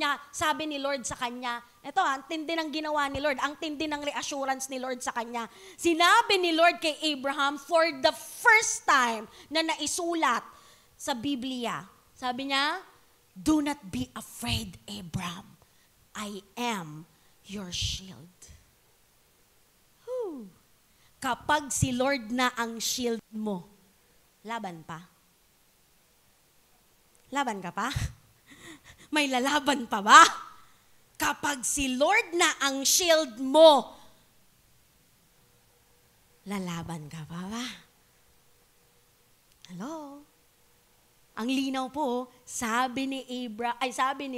ni Lord sa kanya, ito ang tindi ng ginawa ni Lord, ang tindi ng reassurance ni Lord sa kanya. Sinabi ni Lord kay Abraham for the first time na naisulat sa Biblia. Sabi niya, do not be afraid, Abraham. I am your shield. Whew. Kapag si Lord na ang shield mo, laban pa? Laban ka pa? May lalaban pa ba? Kapag si Lord na ang shield mo, lalaban ka pa ba? Hello? Ang linaw po, sabi ni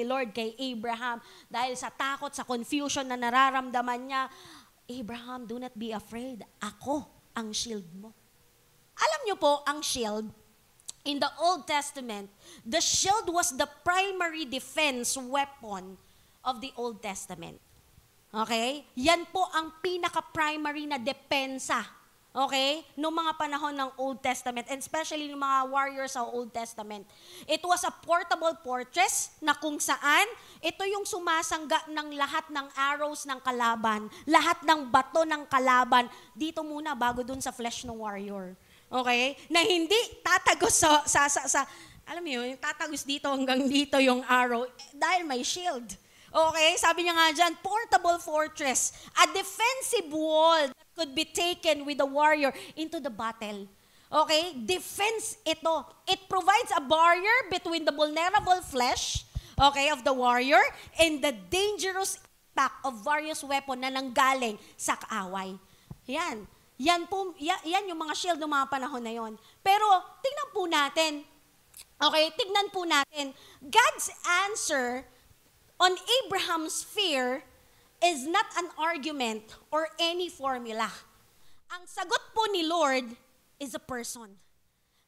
Lord kay Abraham, dahil sa takot, sa confusion na nararamdaman niya, Abraham, do not be afraid. Ako ang shield mo. Alam niyo po, ang shield, in the Old Testament, the shield was the primary defense weapon of the Old Testament. Okay? Yan po ang pinaka-primary na depensa. Okay? Noong mga panahon ng Old Testament, and especially ng mga warriors sa Old Testament. It was a portable fortress na kung saan ito yung sumasangga ng lahat ng arrows ng kalaban, lahat ng bato ng kalaban, dito muna bago dun sa flesh ng warrior. Okay? Na hindi tatagos sa alam mo yun, tatagos dito hanggang dito yung arrow dahil may shield. Okay? Sabi niya nga dyan, portable fortress, a defensive wall that could be taken with the warrior into the battle. Okay? Defense ito. It provides a barrier between the vulnerable flesh, okay, of the warrior and the dangerous impact of various weapons na nanggaling sa kaaway. Yan. Yan yung mga shield ng mga panahon na yon. Pero tingnan po natin. Okay? Tignan po natin. God's answer on Abraham's fear is not an argument or any formula. Ang sagot po ni Lord is a person.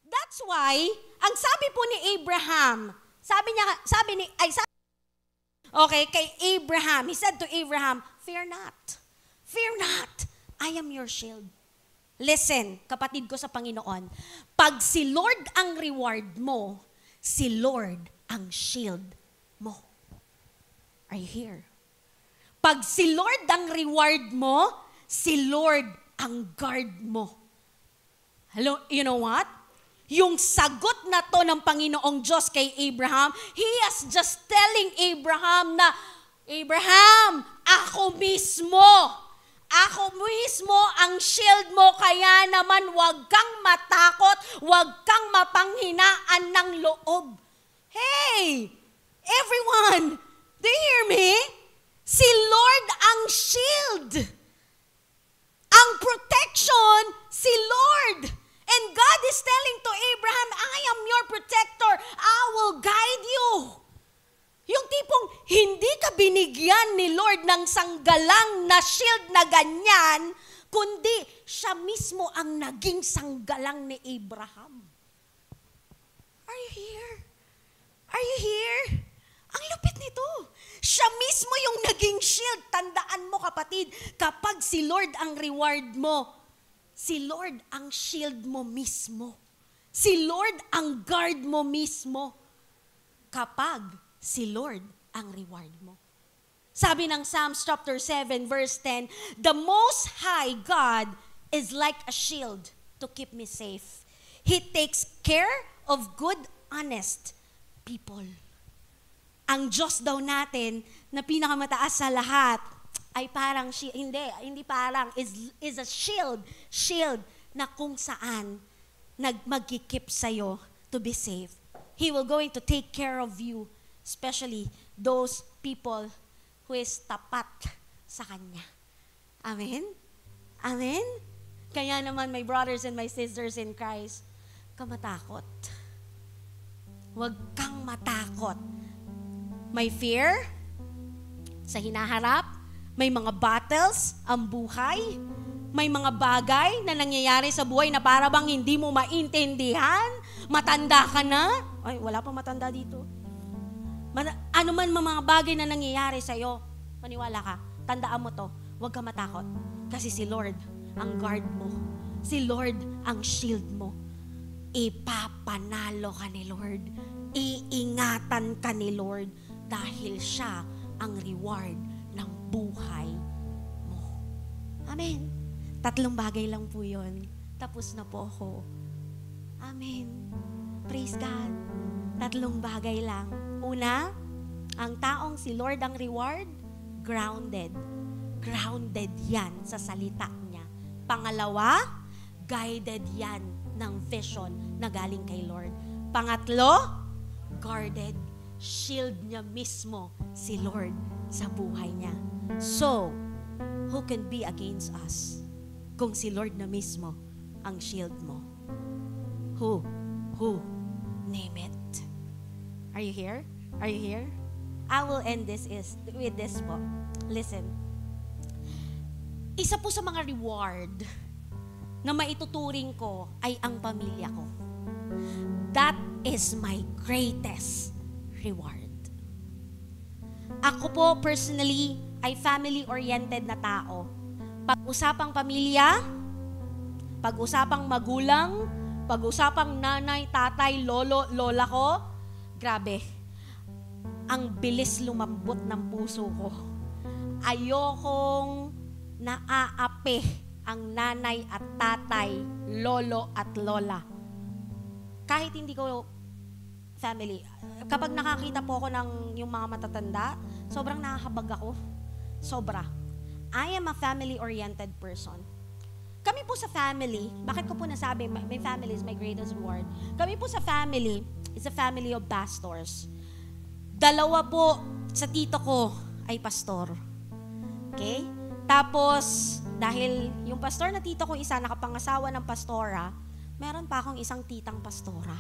That's why, ang sabi po ni Abraham, kay Abraham, he said to Abraham, fear not, I am your shield. Listen, kapatid ko sa Panginoon, pag si Lord ang reward mo, si Lord ang shield mo. Are you here? Pag si Lord ang reward mo, si Lord ang guard mo. Hello, you know what? Yung sagot na to ng Panginoong Diyos kay Abraham, He is just telling Abraham na, Abraham, ako mismo ang shield mo, kaya naman wag kang matakot, wag kang mapanghinaan ng loob. Hey, everyone, do you hear me? Si Lord ang shield. Ang protection, si Lord. And God is telling to Abraham, I am your protector. I will guide you. Yung tipong hindi ka binigyan ni Lord ng sanggalang na shield na ganyan, kundi siya mismo ang naging sanggalang ni Abraham. Are you here? Are you here? Ang lupit nito. Siya mismo yung naging shield. Tandaan mo kapatid, kapag si Lord ang reward mo, si Lord ang shield mo mismo. Si Lord ang guard mo mismo. Kapag si Lord ang reward mo. Sabi ng Psalms chapter 7 verse 10, the Most High God is like a shield to keep me safe. He takes care of good, honest people. Ang Diyos daw natin na pinakamataas sa lahat ay parang hindi parang is a shield na kung saan magkikip sa'yo to be safe. He will going to take care of you, especially those people who is tapat sa Kanya. Amen? Amen? Kaya naman, my brothers and my sisters in Christ, kamatakot. Huwag kang matakot. May fear sa hinaharap, may mga battles ang buhay, may mga bagay na nangyayari sa buhay na para bang hindi mo maintindihan, matanda ka na. Ay, wala pang matanda dito. Ano man mga bagay na nangyayari sa'yo, Maniwala ka. Tandaan mo to. Huwag ka matakot. Kasi si Lord ang guard mo. Si Lord ang shield mo. Ipapanalo ka ni Lord. Iingatan ka ni Lord dahil siya ang reward ng buhay mo. Amen. 3 bagay lang po yun. Tapos na po ako. Amen. Praise God. 3 bagay lang. Una, ang taong si Lord ang reward, grounded. Grounded yan sa salita niya. Pangalawa, guided yan ng vision na galing kay Lord. Pangatlo, guarded. Shield niya mismo si Lord sa buhay niya. So, who can be against us kung si Lord na mismo ang shield mo? Who? Name it. Are you here? Are you here? I will end with this po. Listen. Isa po sa mga reward na maituturing ko ay ang pamilya ko. That is my greatest reward. Ako po personally ay family-oriented na tao. Pag-usapang pamilya, pag-usapang magulang, pag-usapang nanay, tatay, lolo, lola ko, grabe. Ang bilis lumambot ng puso ko. Ayokong naaapi ang nanay at tatay, lolo at lola. Kahit hindi ko family, kapag nakakita po ako ng yung mga matatanda, sobrang nakakabag ako. Sobra. I am a family-oriented person. Kami po sa family, bakit ko po nasabi, my family is my greatest reward. Kami po sa family, is a family of pastors. 2 po sa tito ko ay pastor. Okay? Tapos, dahil yung pastor na tito ko isa nakapangasawa ng pastora, meron pa akong isang titang pastora.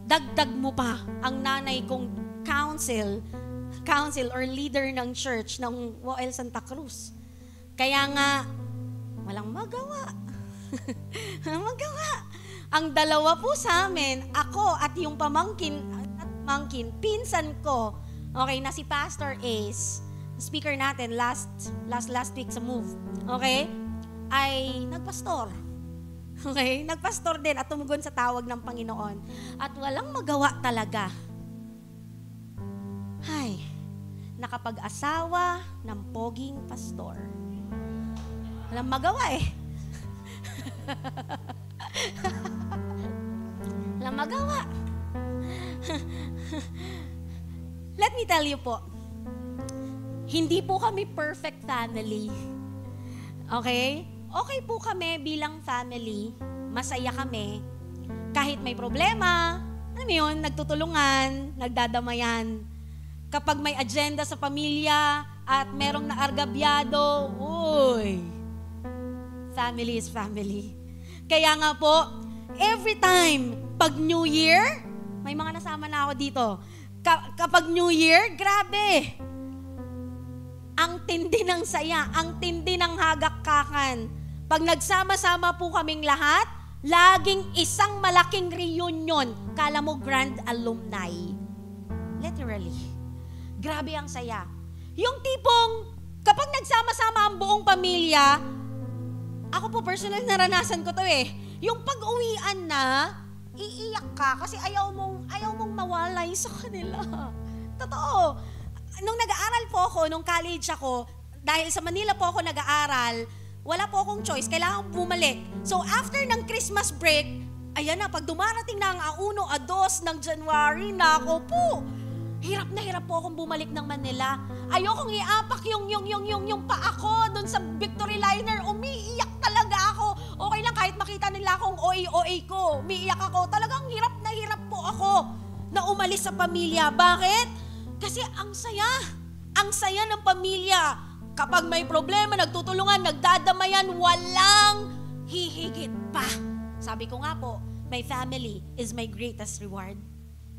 Dagdag mo pa ang nanay kong council or leader ng church ng WOL Santa Cruz. Kaya nga, walang magawa. Walang magawa. Ang 2 po sa amin, ako at yung pamangkin, pinsan ko, okay, na si Pastor Ace, speaker natin last week sa Move, okay, ay nagpastor. Okay? Nagpastor din at tumugon sa tawag ng Panginoon. At walang magawa talaga. Ay, nakapag-asawa ng poging pastor. Walang magawa eh. Walang magawa. Let me tell you po, hindi po kami perfect family. Okay? Okay po kami bilang family, masaya kami. Kahit may problema, alam mo yun, nagtutulungan, nagdadamayan. Kapag may agenda sa pamilya at merong naargabyado, uy, family is family. Kaya nga po, every time, pag New Year, may mga nasama na ako dito, kapag New Year, grabe. Ang tindi ng saya, ang tindi ng hagak-kakan. Pag nagsama-sama po kaming lahat, laging isang malaking reunion. Kala mo grand alumni. Literally. Grabe ang saya. Yung tipong, kapag nagsama-sama ang buong pamilya, ako po personal naranasan ko to eh. Yung pag-uwian na, iiyak ka kasi ayaw mong mawalay sa kanila. Totoo. Nung nag-aaral po ako, nung college ako, dahil sa Manila po ako nag-aaral, wala po akong choice, kailangan bumalik. So after ng Christmas break, ayan na, pag dumarating na ang 1, 2 ng January, nako po, hirap na hirap po akong bumalik ng Manila. Ayokong iapak yung paa ko dun sa Victory Liner, umiiyak talaga ako. Okay lang kahit makita nila akong OA ko, umiiyak ako. Talagang hirap na hirap po ako na umalis sa pamilya. Bakit? Kasi ang saya ng pamilya. Kapag may problema, nagtutulungan, nagdadamayan, walang hihigit pa. Sabi ko nga po, my family is my greatest reward.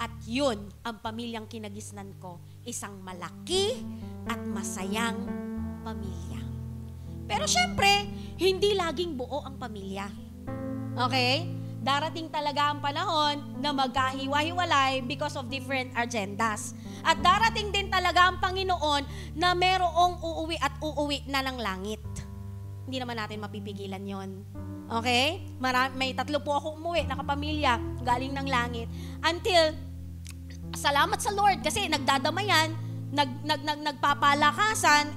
At yun ang pamilyang kinagisnan ko, isang malaki at masayang pamilya. Pero syempre, hindi laging buo ang pamilya. Okay? Darating talaga ang panahon na magkahiwa-hiwalay because of different agendas. At darating din talaga ang Panginoon na merong uuwi at uuwi na ng langit. Hindi naman natin mapipigilan yon. Okay? May 3 po ako umuwi na kapamilya galing ng langit. Until, salamat sa Lord kasi nagdadamayan, nagpapalakasan,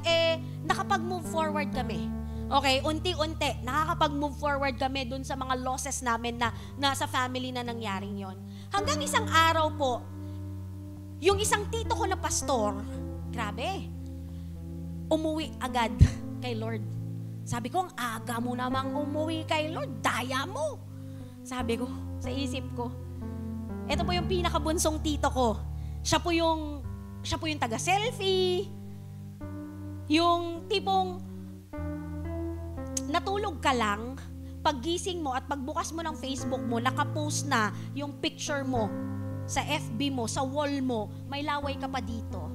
nakapag-move forward kami. Okay, unti-unti, nakakapag-move forward kami dun sa mga losses namin na nasa family na nangyaring yon. Hanggang isang araw po, yung isang tito ko na pastor, grabe, umuwi agad kay Lord. Sabi ko, ang aga mo namang umuwi kay Lord, daya mo. Sabi ko, sa isip ko, ito po yung pinakabunsong tito ko. Siya po yung taga-selfie, yung tipong natulog ka lang, paggising mo at pagbukas mo ng Facebook mo, nakapost na yung picture mo sa FB mo, sa wall mo, may laway ka pa dito.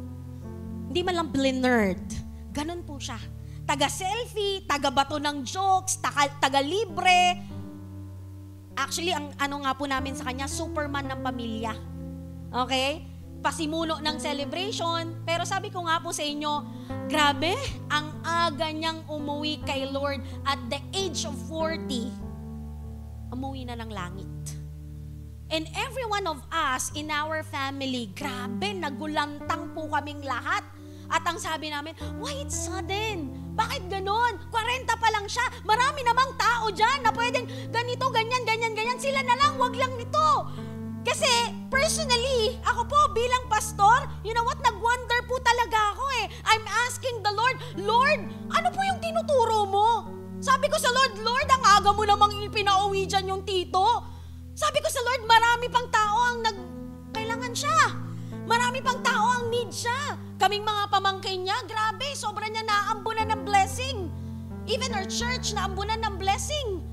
Hindi man lang blinerd. Ganun po siya. Taga-selfie, taga-bato ng jokes, taga-libre. Actually, ang ano nga po namin sa kanya, Superman ng pamilya. Okay? Pasimuno ng celebration. Pero sabi ko nga po sa inyo, grabe, ang aga niyang umuwi kay Lord at the age of 40, umuwi na ng langit. And every one of us in our family, grabe, nagulantang po kaming lahat. At ang sabi namin, why it's sudden? Bakit ganun? 40 pa lang siya. Marami namang tao dyan na pwedeng ganito, ganyan, ganyan, ganyan. Sila na lang, wag lang nito. Kasi, personally, ako po bilang pastor, you know what, nag-wonder po talaga ako eh. I'm asking the Lord, Lord, ano po yung tinuturo mo? Sabi ko sa Lord, Lord, ang aga mo namang ipinauwi dyan yung tito. Sabi ko sa Lord, marami pang tao ang kailangan siya. Marami pang tao ang need siya. Kaming mga pamangkin niya, grabe, sobra niya naambunan ng blessing. Even our church, naambunan ng blessing.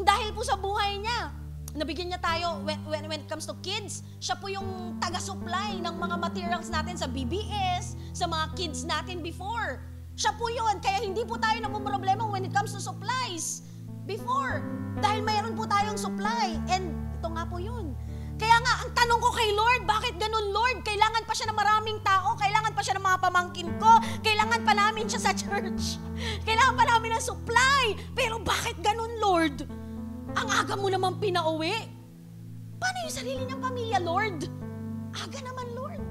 Dahil po sa buhay niya. Nabigyan niya tayo, when it comes to kids, siya po yung taga-supply ng mga materials natin sa BBS, sa mga kids natin before. Siya po yun, kaya hindi po tayo namumroblema when it comes to supplies before. Dahil mayroon po tayong supply, and ito nga po yun. Kaya nga, ang tanong ko kay Lord, bakit ganun Lord? Kailangan pa siya ng maraming tao, kailangan pa siya ng mga pamangkin ko, kailangan pa namin siya sa church, kailangan pa namin ng supply, pero bakit ganun Lord? Ang aga mo naman pinauwi. Paano yung sarili niyang pamilya, Lord? Aga naman, Lord.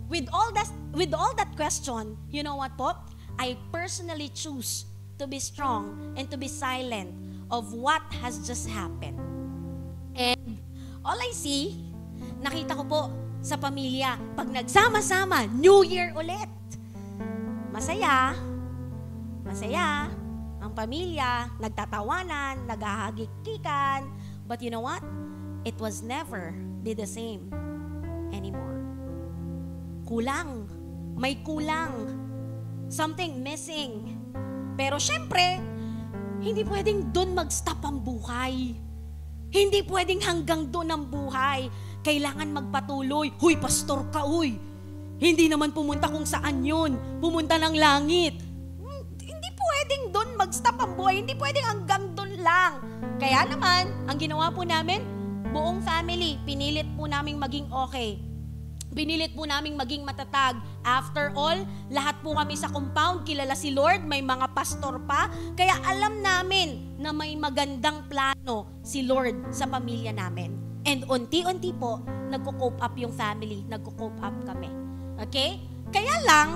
With all that question, you know what po? I personally choose to be strong and to be silent of what has just happened. And all I see, nakita ko po sa pamilya, pag nagsama-sama, New Year ulit. Masaya. Masaya. Ang pamilya, nagtatawanan, naghahagikikan. But you know what? It was never be the same anymore. Kulang. May kulang. Something missing. Pero syempre, hindi pwedeng doon mag-stop ang buhay. Hindi pwedeng hanggang doon ang buhay. Kailangan magpatuloy. Huy, pastor ka, huy. Hindi naman pumunta kung saan yun. Pumunta ng langit. Pwedeng doon mag-stop ang buhay, hindi pwedeng hanggang doon lang. Kaya naman, ang ginawa po namin, buong family, pinilit po naming maging okay. Pinilit po naming maging matatag. After all, lahat po kami sa compound, kilala si Lord, may mga pastor pa, kaya alam namin na may magandang plano si Lord sa pamilya namin. And unti-unti po, nagko-cope up yung family, nagko-cope up kami. Okay? Kaya lang,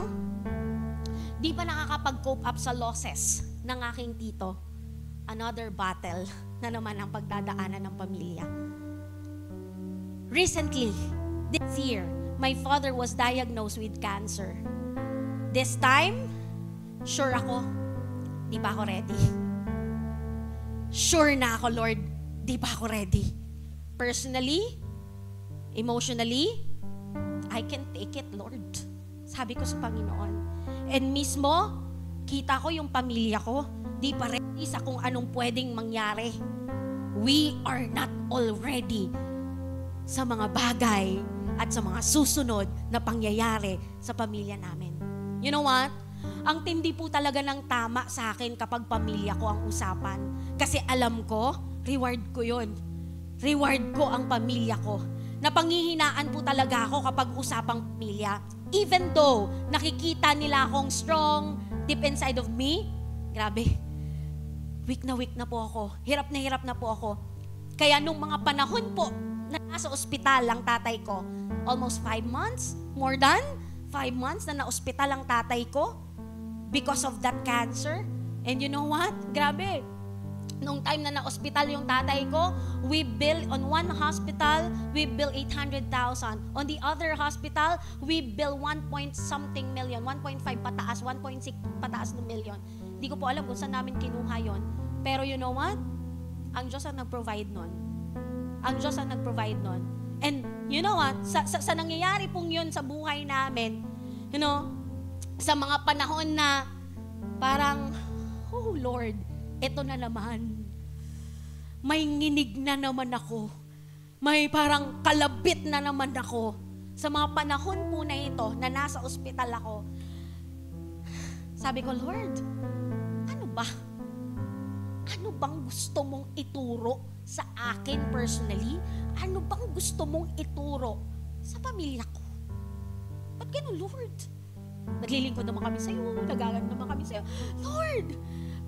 di pa nakakapag-cope up sa losses ng aking tito. Another battle na naman ang pagdadaanan ng pamilya. Recently, this year, my father was diagnosed with cancer. This time, sure ako, di pa ako ready. Sure na ako, Lord, di pa ako ready. Personally, emotionally, I can take it, Lord. Sabi ko sa Panginoon. And mismo, kita ko yung pamilya ko, di pa ready sa kung anong pwedeng mangyari. We are not all ready sa mga bagay at sa mga susunod na pangyayari sa pamilya namin. You know what? Ang tindi po talaga ng tama sa akin kapag pamilya ko ang usapan. Kasi alam ko, reward ko yun. Reward ko ang pamilya ko. Napanghihinaan po talaga ako kapag usapang pamilya. Even though nakikita nila akong strong deep inside of me, grabe, weak na po ako. Hirap na po ako. Kaya nung mga panahon po na nasa ospital ang tatay ko, almost 5 months, more than 5 months na na-ospital ang tatay ko because of that cancer. And you know what? Grabe. Nung time na na-ospital yung tatay ko, we bill on one hospital, we bill 800,000. On the other hospital, we bill 1.something million, 1.5 pataas, 1.6 pataas na million. Hindi ko po alam kung saan namin kinuha yon. Pero you know what? Ang Diyos ang nag-provide nun. Ang Diyos ang nag-provide nun. And you know what? Sa nangyayari pong yun sa buhay namin, you know, sa mga panahon na parang, oh Lord, eto na naman. May nginig na naman ako. May parang kalabit na naman ako. Sa mga panahon po na ito, na nasa ospital ako, sabi ko, Lord, ano ba? Ano bang gusto mong ituro sa akin personally? Ano bang gusto mong ituro sa pamilya ko? Ba't ganun, Lord? Naglilingkod naman kami sa'yo, nagagan naman kami sa'yo. Lord,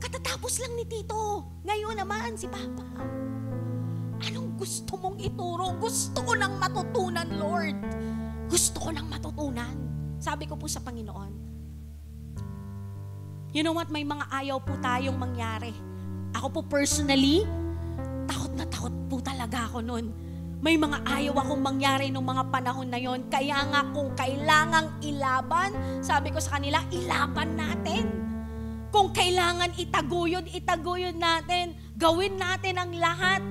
katatapos lang ni Tito. Ngayon naman, si Papa. Anong gusto mong ituro? Gusto ko nang matutunan, Lord. Gusto ko nang matutunan. Sabi ko po sa Panginoon, you know what? May mga ayaw po tayong mangyari. Ako po personally, takot po talaga ako nun. May mga ayaw akong mangyari nung mga panahon na yon. Kaya nga kung kailangang ilaban, sabi ko sa kanila, ilaban natin. Kung kailangan itaguyod natin. Gawin natin ang lahat.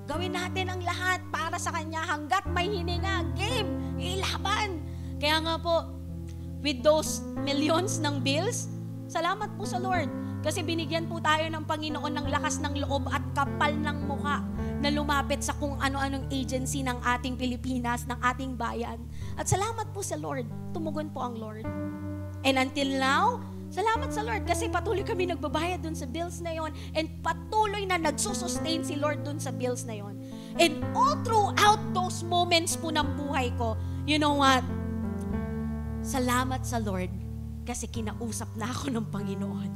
Gawin natin ang lahat para sa Kanya hanggat may hininga. Game, ilaban. Kaya nga po, with those millions ng bills, salamat po sa Lord. Kasi binigyan po tayo ng Panginoon ng lakas ng loob at kapal ng mukha na lumapit sa kung ano-anong agency ng ating Pilipinas, ng ating bayan. At salamat po sa Lord. Tumugon po ang Lord. And until now, salamat sa Lord kasi patuloy kami nagbabayad dun sa bills na yon and patuloy na nagsusustain si Lord dun sa bills na yon. And all throughout those moments po ng buhay ko, you know what? Salamat sa Lord kasi kinausap na ako ng Panginoon.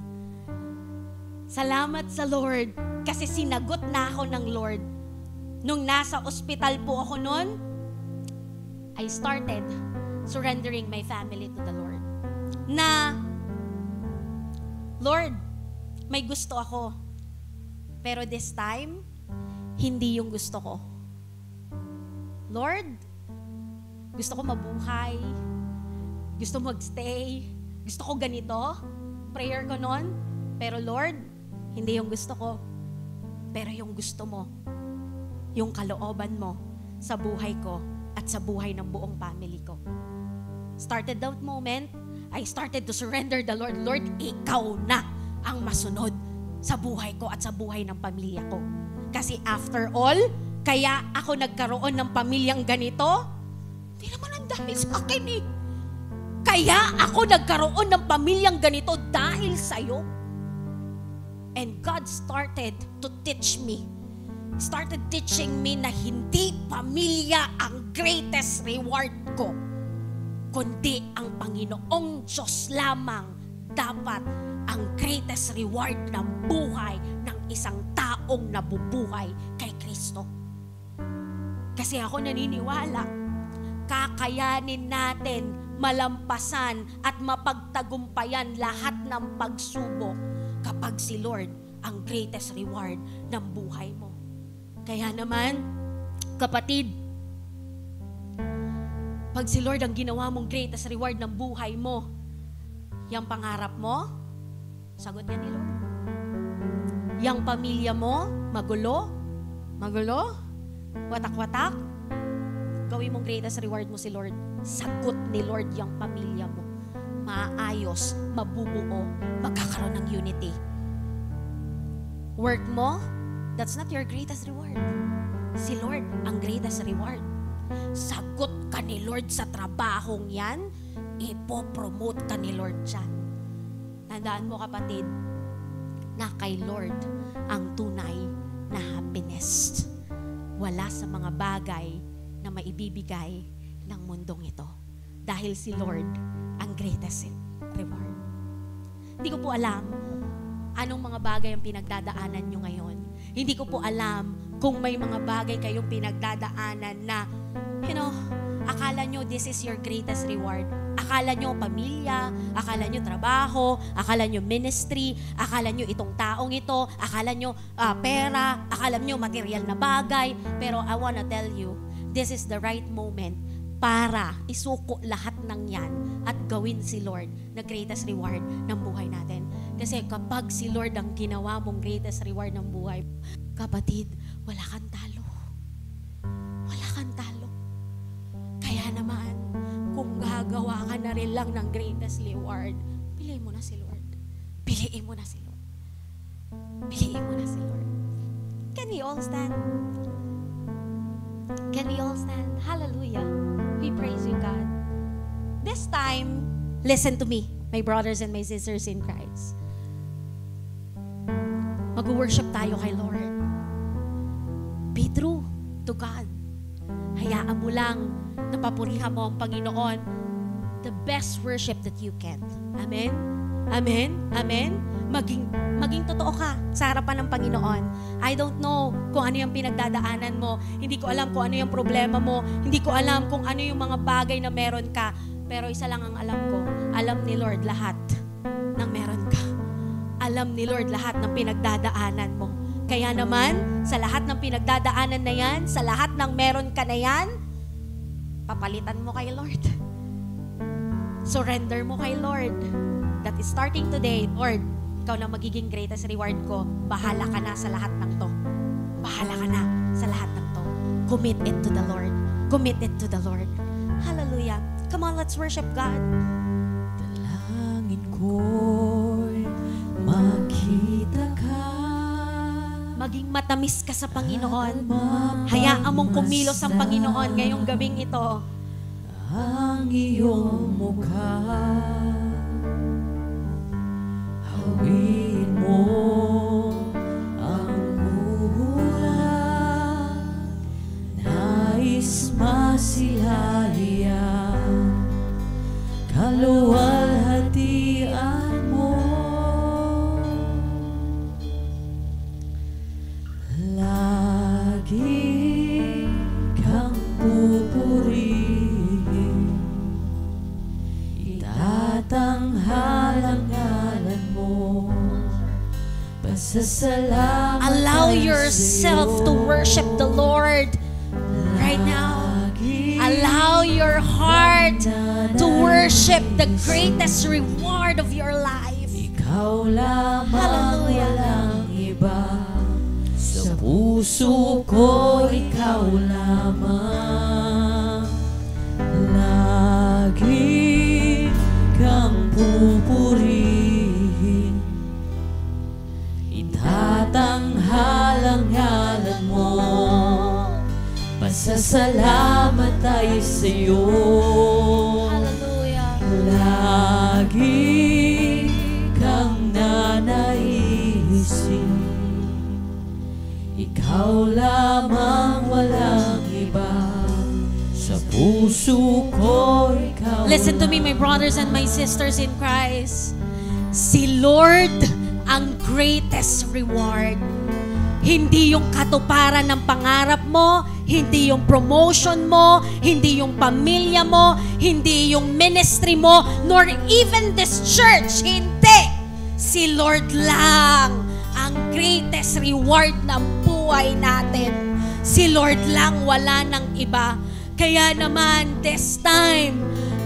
Salamat sa Lord kasi sinagot na ako ng Lord. Nung nasa ospital po ako noon, I started surrendering my family to the Lord. Na, Lord, may gusto ako. Pero this time, hindi yung gusto ko. Lord, gusto ko mabuhay. Gusto magstay. Gusto ko ganito. Prayer ko noon. Pero Lord, hindi yung gusto ko. Pero yung gusto mo. Yung kalooban mo sa buhay ko at sa buhay ng buong family ko. Started that moment, I started to surrender the Lord. Lord, ikaw na ang masunod sa buhay ko at sa buhay ng pamilya ko. Kasi after all, kaya ako nagkaroon ng pamilyang ganito, hindi naman ang dahil sa akin eh. Kaya ako nagkaroon ng pamilyang ganito dahil sa'yo. And God started to teach me. Started teaching me na hindi pamilya ang greatest reward ko, kundi ang Panginoong Diyos lamang dapat ang greatest reward ng buhay ng isang taong nabubuhay kay Kristo. Kasi ako naniniwala, kakayanin natin malampasan at mapagtagumpayan lahat ng pagsubok kapag si Lord ang greatest reward ng buhay mo. Kaya naman, kapatid, pag si Lord ang ginawa mong greatest reward ng buhay mo, yung pangarap mo, sagot yan ni Lord. Yung pamilya mo, magulo, watak-watak, gawin mong greatest reward mo si Lord. Sagot ni Lord yung pamilya mo. Maayos, mabubuo, magkakaroon ng unity. Work mo, that's not your greatest reward. Si Lord ang greatest reward. Sagot ka ni Lord sa trabahong yan, ipopromote ka ni Lord dyan. Tandaan mo kapatid, na kay Lord ang tunay na happiness. Wala sa mga bagay na maibibigay ng mundong ito. Dahil si Lord ang greatest reward. Hindi ko po alam anong mga bagay ang pinagdadaanan nyo ngayon. Hindi ko po alam kung may mga bagay kayong pinagdadaanan na, akala nyo this is your greatest reward. Akala nyo pamilya, akala nyo trabaho, akala nyo ministry, akala nyo itong taong ito, akala nyo pera, akala nyo material na bagay. Pero I wanna tell you, this is the right moment para isuko lahat ng yan at gawin si Lord na greatest reward ng buhay natin. Kasi kapag si Lord ang ginawa mong greatest reward ng buhay, kapatid, wala kang talo. Wala kang talo. Kaya naman, kung gagawa ka na rin lang ng greatest reward, piliin mo na si Lord. Piliin mo na si Lord. Piliin mo na si Lord. Can we all stand? Can we all stand? Hallelujah. We praise you, God. This time, listen to me, my brothers and my sisters in Christ. Mag-worship tayo kay Lord. Be true to God. Hayaan mo lang na papurihan mo ang Panginoon. The best worship that you can. Amen? Amen? Amen? Maging totoo ka sa harapan ng Panginoon. I don't know kung ano yung pinagdadaanan mo. Hindi ko alam kung ano yung problema mo. Hindi ko alam kung ano yung mga bagay na meron ka. Pero isa lang ang alam ko. Alam ni Lord lahat ng meron ka. Alam ni Lord lahat ng pinagdadaanan mo. Kaya naman, sa lahat ng pinagdadaanan na yan, sa lahat ng meron ka na yan, papalitan mo kay Lord. Surrender mo kay Lord. That is starting today, Lord, ikaw na magiging greatest reward ko. Bahala ka na sa lahat ng to. Bahala ka na sa lahat ng to. Commit it to the Lord. Commit it to the Lord. Hallelujah. Come on, let's worship God. Dalangin ko'y makita ka. Maging matamis ka sa Panginoon. Hayaan mong kumilos ang Panginoon ngayong gabing ito. Ang iyong mukha, hawin mo ang ulan, nais masilayan, kaluwalhatian mo. Lagi kang pupurihin, itatanghalang ngalan mo, pasasalamat. Allow yourself to worship the Lord right now. Allow your heart to worship the greatest reward of your life. Ikaw lamang, walang iba. Sa puso ko, ikaw lamang. Lagi kang pupurihin, itatanghalang ngalan mo, pasasalamat tayo sa'yo. Hallelujah. Lagi kang nanaisin, ikaw lamang, walang iba. Sa puso ko, ikaw. Listen to me, my brothers and my sisters in Christ. Si Lord ang greatest reward. Hindi yung katuparan ng pangarap mo, hindi yung promotion mo, hindi yung pamilya mo, hindi yung ministry mo, nor even this church. Hindi! Si Lord lang ang greatest reward ng buhay natin. Si Lord lang, wala nang iba. Kaya naman, this time,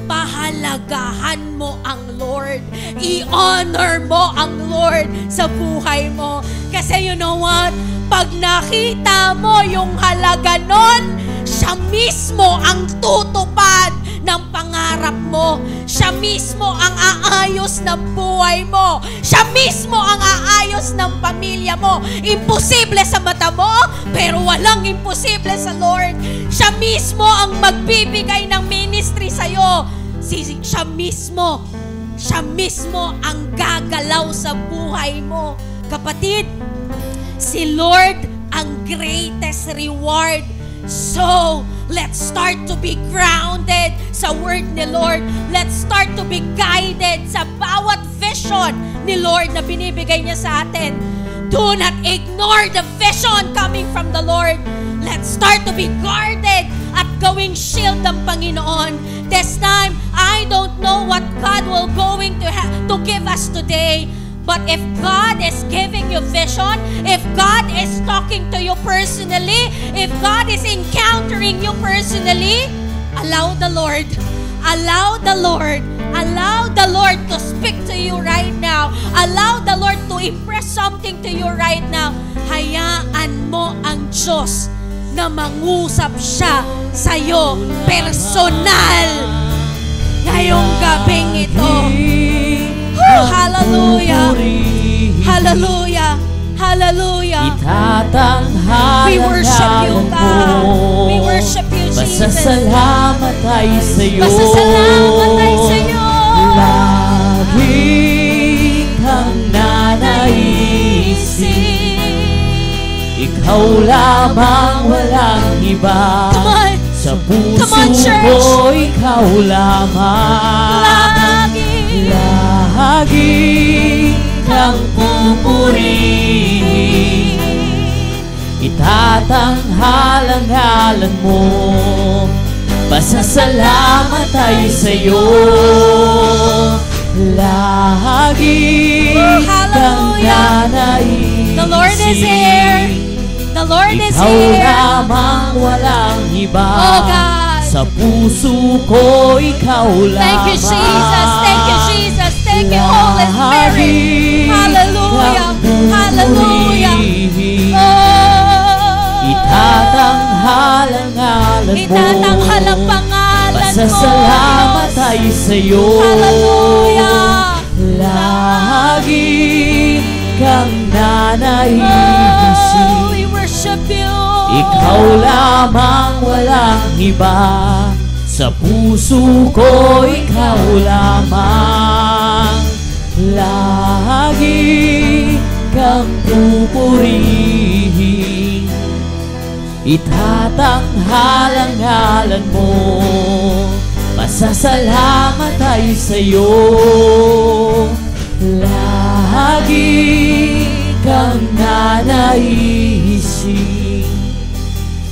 pahalagahan mo ang Lord. I-honor mo ang Lord sa buhay mo. Kasi you know what? Pag nakita mo yung halaga nun, siya mismo ang tutupad ng pangarap mo. Siya mismo ang aayos ng buhay mo. Siya mismo ang aayos ng pamilya mo. Imposible sa mata mo, pero walang imposible sa Lord. Siya mismo ang magbibigay ng ministry sa'yo. Siya mismo ang gagalaw sa buhay mo. Kapatid, si Lord ang greatest reward. So, Let's start to be grounded sa word ni Lord. Let's start to be guided sa bawat vision ni Lord na binibigay niya sa atin. Do not ignore the vision coming from the Lord. Let's start to be guarded at gawing shield ng Panginoon. This time, I don't know what God will going to give us today. But if God is giving you vision, if God is talking to you personally, if God is encountering you personally, allow the Lord to speak to you right now. Allow the Lord to impress something to you right now. Hayaan mo ang Diyos na mangusap siya sa'yo personal ngayong gabing ito. Hallelujah! Hallelujah! Hallelujah! We worship you, God. We worship you, Jesus. Pasasalamat ay sa'yo. Pasasalamat ay sa'yo. Lagi kang nanaisin. Ikaw lamang, walang iba. Come on. Sa Come on, puso church. ko, ikaw lamang. Lagi kang pupurihin. Itatanghalang-halan mo. Pasasalamat ay sa'yo. Lagi kang nanaisin. The Lord is here. The Lord is Ikaw here. lamang, walang iba. Oh God. Sa puso ko, ikaw lamang. Thank you, Jesus. Thank you, Jesus. Thank you, Holy Spirit. Hallelujah. Hallelujah. Oh. Itatanghalang-halan mo. Itatanghalang ang pangalan mo. Pasasalamat ay sa'yo. Hallelujah. Lagi kang Oh, nanaisin. we worship you. Ikaw lamang, walang iba. Sa puso ko, ikaw lamang. Lagi kang pupurihin. Itatanghalang-halan mo. Pasasalamat ay sa'yo. Lagi kang nanaisin.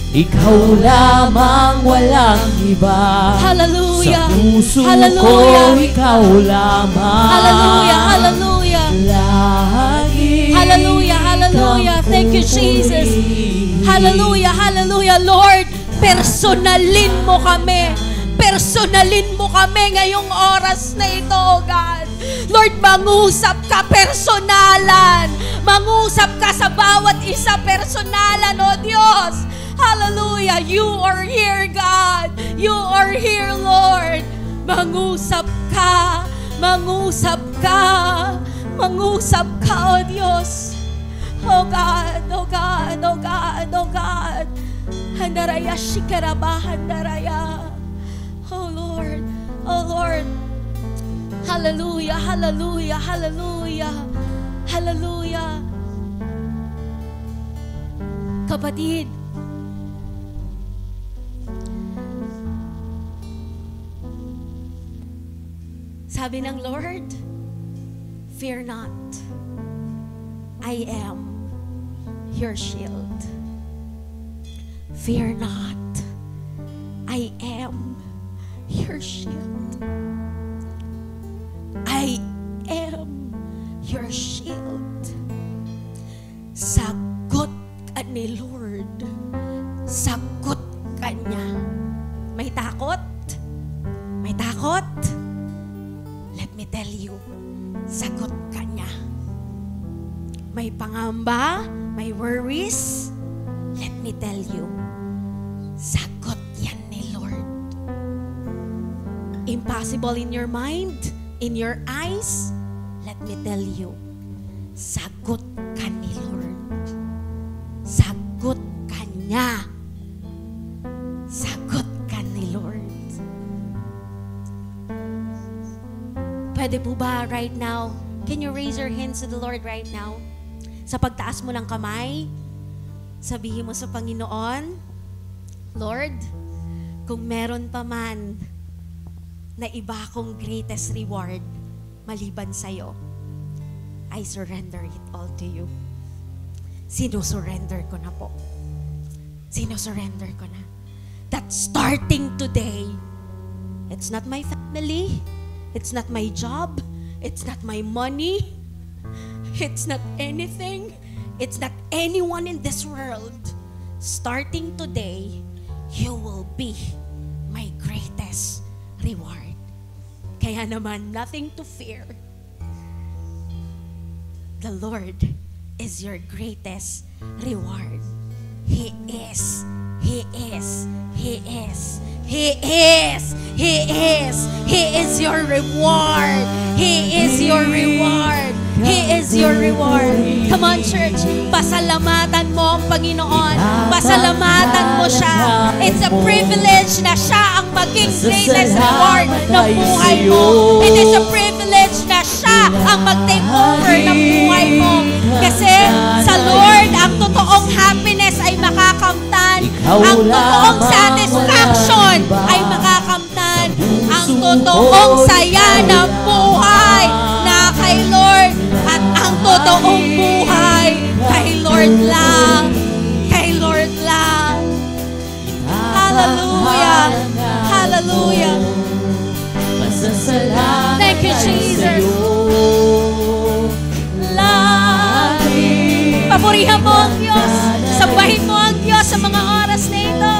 Ikaw lamang, walang iba. Hallelujah. Sa puso Hallelujah. ko, ikaw lamang. Hallelujah. Hallelujah. Lagi Hallelujah. Hallelujah. kang Thank you, Jesus. pupurihin. Hallelujah. Hallelujah. Lord, personalin mo kami. Personalin mo kami ngayong oras na ito, oh God. Lord, mangusap ka personalan. Mangusap ka sa bawat isa personalan, oh Diyos. Hallelujah. You are here, God. You are here, Lord. Mangusap ka. Mangusap ka. Mangusap ka, oh Diyos. Oh God, oh God, oh God, oh God. Handaraya shikaraba, handaraya. Oh Lord, oh Lord. Hallelujah, hallelujah, hallelujah, hallelujah. Kapatid, sabi ng Lord, fear not, I am your shield. Fear not, I am your shield. I am your shield. Sagot ka ni Lord. Sagot ka niya. May takot? May takot? Let me tell you, sagot ka niya. May pangamba? May worries? Let me tell you, sagot yan ni Lord. Impossible in your mind, in your eyes, let me tell you, sagot ka ni Lord. Sagot ka niya. Sagot ka ni Lord. Pwede po ba right now, can you raise your hands to the Lord right now? Sa pagtaas mo ng kamay, sabihin mo sa Panginoon, Lord, kung meron pa man na iba akong greatest reward maliban sa'yo, I surrender it all to you. Sino-surrender ko na po. Sino-surrender ko na. That starting today, it's not my family, it's not my job, it's not my money, it's not anything, it's not anyone in this world. Starting today, you will be my greatest reward. Kaya naman, nothing to fear. The Lord is your greatest reward. He is. He is. He is. He is. He is. He is your reward. He is your reward. He is your reward. Come on, church. Pasalamatan mo ang Panginoon. Pasalamatan mo siya. It's a privilege na siya ang maging greatest reward ng buhay mo. It is a privilege na siya ang mag-take over ng buhay mo. Kasi sa Lord, ang totoong happiness ay makakamtan. Ang totoong satisfaction ay makakamtan. Ang totoong saya ng buhay na kay Lord. At ang totoong buhay kay Lord lang. Kay Lord lang. Hallelujah. Hallelujah. Thank you, Jesus. Papurihan mo ang Diyos. Sambahin mo ang Diyos sa mga oras na ito.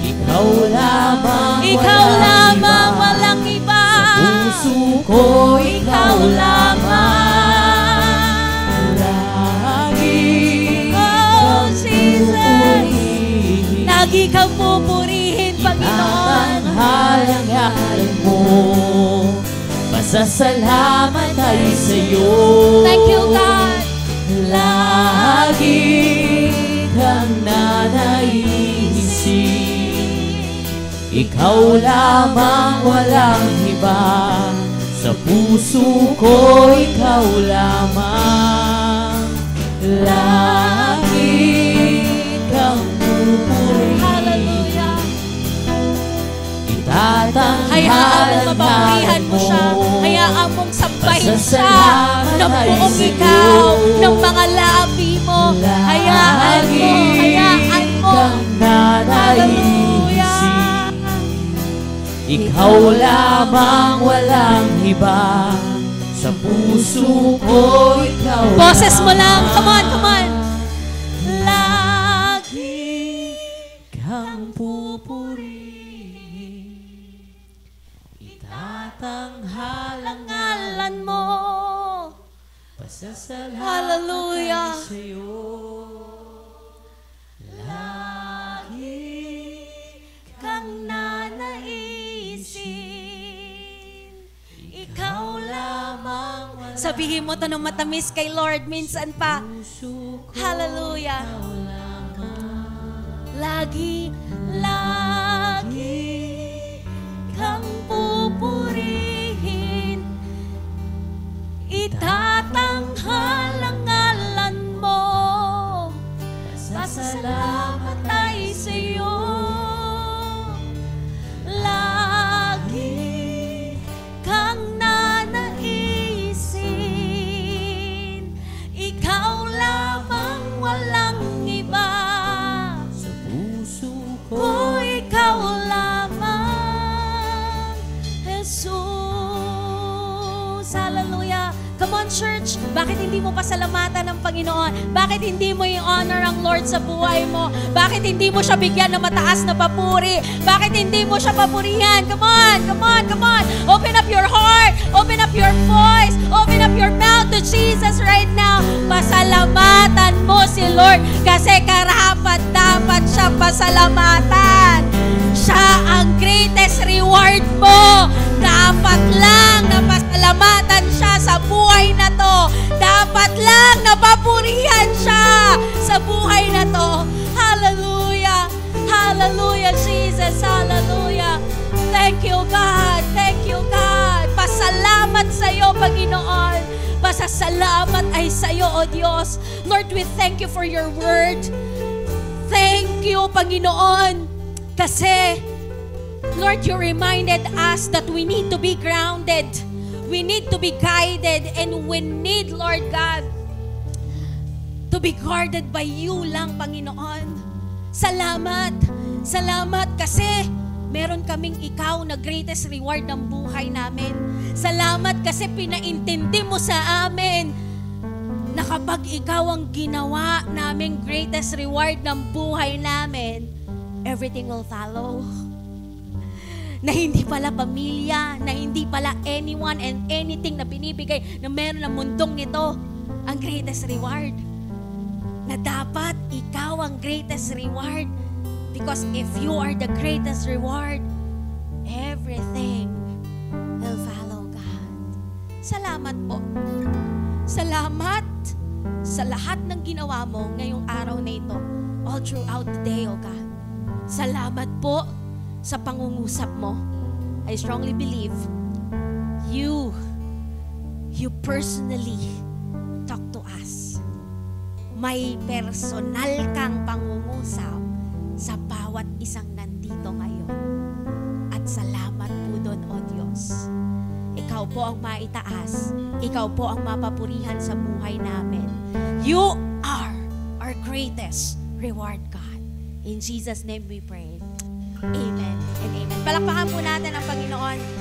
Ikaw lamang, Ikaw lamang, walang iba. puso ko, Ikaw lamang. lagi Oh, Jesus. pupurihin. Lagi kang pupurihin, Panginoon. Tatanghalang mo, pasasalamat ay sa'yo. Thank you, God. Lagi kang nanaisin. Ikaw lamang, walang iba. Sa puso ko, ikaw lamang. Lagi kang pupurihin. Hallelujah. Itatanghalan Hayaan mo mapapurihan mo siya. Hayaan mong sambahin siya ng buong Pasasalamat ay ikaw, sa'yo. ng mga labi mo. Hayaan mo, hayaan mo. kang nanaisin. Hallelujah. Ikaw lamang, walang iba. Sa puso ko, ikaw Boses mo lang. lamang. Come on, come on. Lagi Kang pupurihin. Itatanghalang ngalan mo. pasasalamat Hallelujah. ay sa'yo. Lagi Kang nanaisin. Ikaw lamang, walang Sabihin mo to ng matamis kay Lord minsan pa. puso ko, Hallelujah. ikaw lamang. Lagi, lagi kang pupurihin. Itatanghal ang ngalan mo. Pasasalamat ay sa'yo. Lagi kang nanaisin. Ikaw lamang, walang iba. Sa puso ko, Oh, ikaw lamang, Jesus. Hallelujah. Come on, church. Bakit hindi mo pasalamatan ng Panginoon? Bakit hindi mo i-honor ang Lord sa buhay mo? Bakit hindi mo siya bigyan ng mataas na papuri? Bakit hindi mo siya papurihan? Come on, come on, come on. Open up your heart. Open up your voice. Open up your mouth to Jesus right now. Pasalamatan mo si Lord kasi karapat-dapat siya pasalamatan. Siya ang greatest reward mo. Dapat lang na pasalamatan siya sa buhay na to. Dapat lang na papurihan siya sa buhay na to. Hallelujah. Hallelujah, Jesus. Hallelujah. Thank you, God. Thank you, God. Pasalamat sa iyo, Panginoon. Pasasalamat ay sa iyo, O Diyos. Lord, we thank you for your word. Thank you, Panginoon. Kasi Lord, you reminded us that we need to be grounded. We need to be guided. And we need, Lord God, to be guarded by you lang, Panginoon. Salamat. Salamat kasi meron kaming ikaw na greatest reward ng buhay namin. Salamat kasi pinaintindi mo sa amin na kapag ikaw ang ginawa naming greatest reward ng buhay namin, everything will follow. Na hindi pala pamilya, na hindi pala anyone and anything na binibigay na meron ng mundong ito ang greatest reward. Na dapat ikaw ang greatest reward. Because if you are the greatest reward, everything will follow, God. Salamat po. Salamat sa lahat ng ginawa mo ngayong araw na ito, all throughout the day, oh God. Salamat po sa pangungusap mo. I strongly believe you personally talk to us. May personal kang pangungusap sa bawat isang nandito ngayon. At salamat po doon, O Diyos. Ikaw po ang maitaas. Ikaw po ang mapapurihan sa buhay namin. You are our greatest reward, God. In Jesus' name we pray. Amen and amen. Palakpakan po natin ang Panginoon.